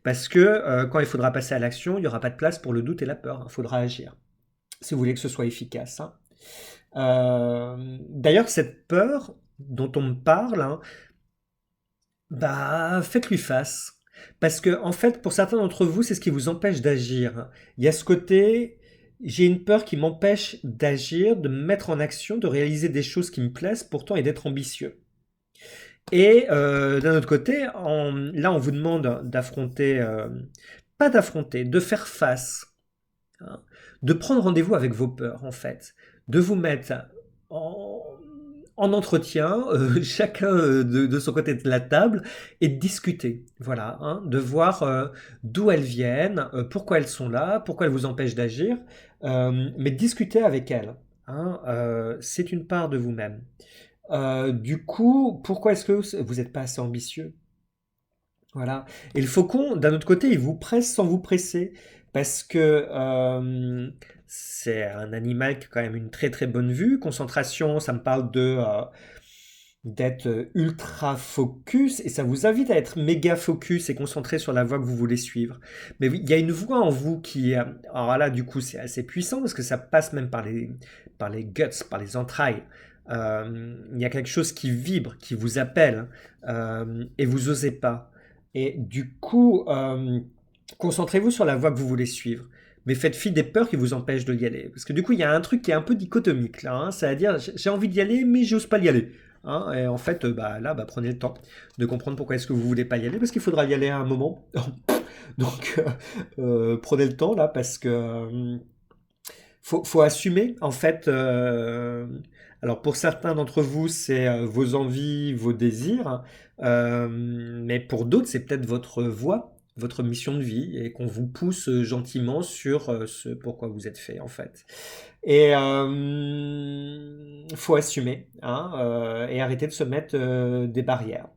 parce que quand il faudra passer à l'action, il n'y aura pas de place pour le doute et la peur. Il faudra agir, si vous voulez que ce soit efficace, hein. D'ailleurs, cette peur dont on me parle, hein, bah, faites-lui face. Parce que, en fait, pour certains d'entre vous, c'est ce qui vous empêche d'agir. Il y a ce côté, j'ai une peur qui m'empêche d'agir, de me mettre en action, de réaliser des choses qui me plaisent pourtant et d'être ambitieux. Et d'un autre côté, là, on vous demande d'affronter, pas d'affronter, de faire face, hein, de prendre rendez-vous avec vos peurs, en fait, de vous mettre en, en entretien, chacun de son côté de la table, et de discuter, voilà, hein, de voir d'où elles viennent, pourquoi elles sont là, pourquoi elles vous empêchent d'agir, mais de discuter avec elles, hein, c'est une part de vous-même. Du coup, pourquoi est-ce que vous n'êtes pas assez ambitieux? Voilà. Et le faucon, d'un autre côté, il vous presse sans vous presser. Parce que c'est un animal qui a quand même une très très bonne vue. Concentration, ça me parle d'être ultra focus et ça vous invite à être méga focus et concentré sur la voie que vous voulez suivre. Mais oui, il y a une voie en vous qui est... Alors là, du coup, c'est assez puissant parce que ça passe même par les guts, par les entrailles. Il y a quelque chose qui vibre, qui vous appelle et vous osez pas. Et du coup, concentrez-vous sur la voie que vous voulez suivre. Mais faites fi des peurs qui vous empêchent de y aller. Parce que du coup, il y a un truc qui est un peu dichotomique là, hein. C'est-à-dire, j'ai envie d'y aller, mais j'ose pas y aller, hein. Et en fait, bah, là, bah, prenez le temps de comprendre pourquoi est-ce que vous voulez pas y aller, parce qu'il faudra y aller à un moment. Donc, prenez le temps là, parce que faut assumer en fait. Alors pour certains d'entre vous, c'est vos envies, vos désirs, mais pour d'autres, c'est peut-être votre voie, votre mission de vie, et qu'on vous pousse gentiment sur ce pourquoi vous êtes fait en fait. Et faut assumer, hein, et arrêter de se mettre des barrières.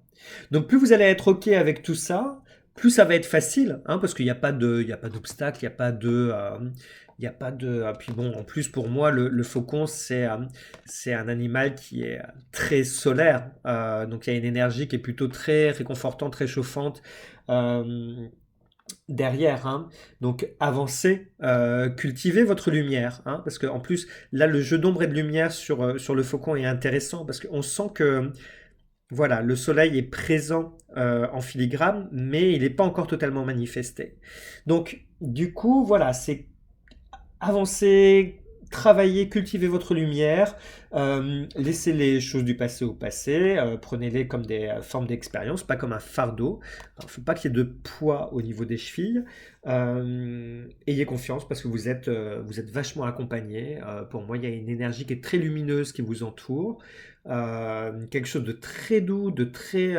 Donc plus vous allez être OK avec tout ça, plus ça va être facile, hein, parce qu'il n'y a pas de, il y a pas d'obstacle, il n'y a pas de, il y a pas de. Puis bon, en plus pour moi, le faucon c'est un animal qui est très solaire, donc il y a une énergie qui est plutôt très réconfortante, très chauffante. euh, Derrière, hein. Donc avancez, cultivez votre lumière, hein, parce qu'en plus là le jeu d'ombre et de lumière sur le faucon est intéressant parce qu'on sent que voilà, le soleil est présent en filigrane, mais il n'est pas encore totalement manifesté. Donc, du coup, voilà, c'est avancer, travailler, cultiver votre lumière, laissez les choses du passé au passé, prenez-les comme des formes d'expérience, pas comme un fardeau. Il ne faut pas qu'il y ait de poids au niveau des chevilles. Ayez confiance parce que vous êtes vachement accompagné. Pour moi, il y a une énergie qui est très lumineuse qui vous entoure. Quelque chose de très doux, de très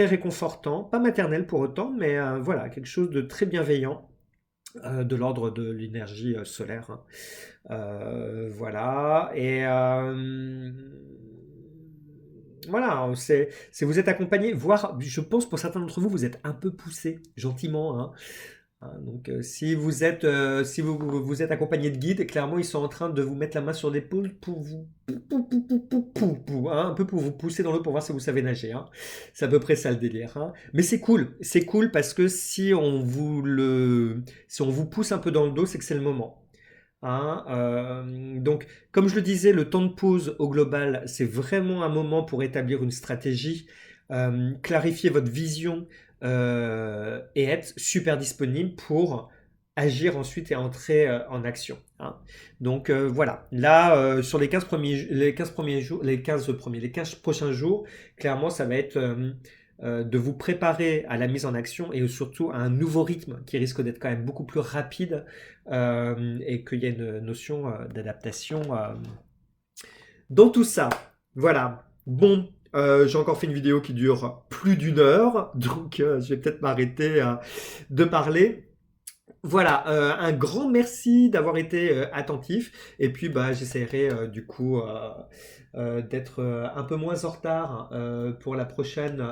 réconfortant, pas maternel pour autant, mais voilà, quelque chose de très bienveillant, de l'ordre de l'énergie solaire, hein. Voilà, et voilà, c'est vous êtes accompagné, voire je pense pour certains d'entre vous, vous êtes un peu poussé, gentiment, hein. Hein, donc, si vous êtes, vous êtes accompagné de guides, clairement, ils sont en train de vous mettre la main sur l'épaule pour vous, hein, un peu pour vous pousser dans l'eau pour voir si vous savez nager, hein. C'est à peu près ça le délire, hein. Mais c'est cool parce que si on vous pousse un peu dans le dos, c'est que c'est le moment, hein. Donc, comme je le disais, le temps de pause au global, c'est vraiment un moment pour établir une stratégie, clarifier votre vision et être super disponible pour agir ensuite et entrer en action, hein. Donc voilà, là sur les 15 prochains jours, clairement ça va être de vous préparer à la mise en action et surtout à un nouveau rythme qui risque d'être quand même beaucoup plus rapide, et qu'il y a une notion d'adaptation dans tout ça. Voilà. Bon, j'ai encore fait une vidéo qui dure plus d'une heure, donc je vais peut-être m'arrêter de parler. Voilà, un grand merci d'avoir été attentif. Et puis, bah, j'essaierai du coup d'être un peu moins en retard pour la prochaine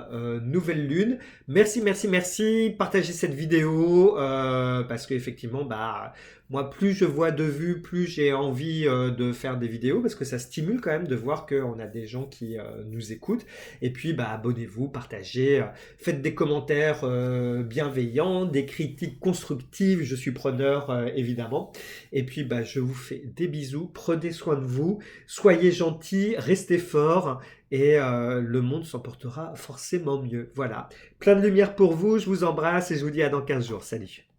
nouvelle lune. Merci, merci, merci. Partagez cette vidéo parce qu'effectivement, bah, moi, plus je vois de vues, plus j'ai envie de faire des vidéos parce que ça stimule quand même de voir qu'on a des gens qui nous écoutent. Et puis, bah, abonnez-vous, partagez, faites des commentaires bienveillants, des critiques constructives. Je suis preneur évidemment. Et puis, bah, je vous fais des bisous. Prenez soin de vous. Soyez gentils, restez forts et le monde s'en portera forcément mieux. Voilà. Plein de lumière pour vous. Je vous embrasse et je vous dis à dans 15 jours. Salut.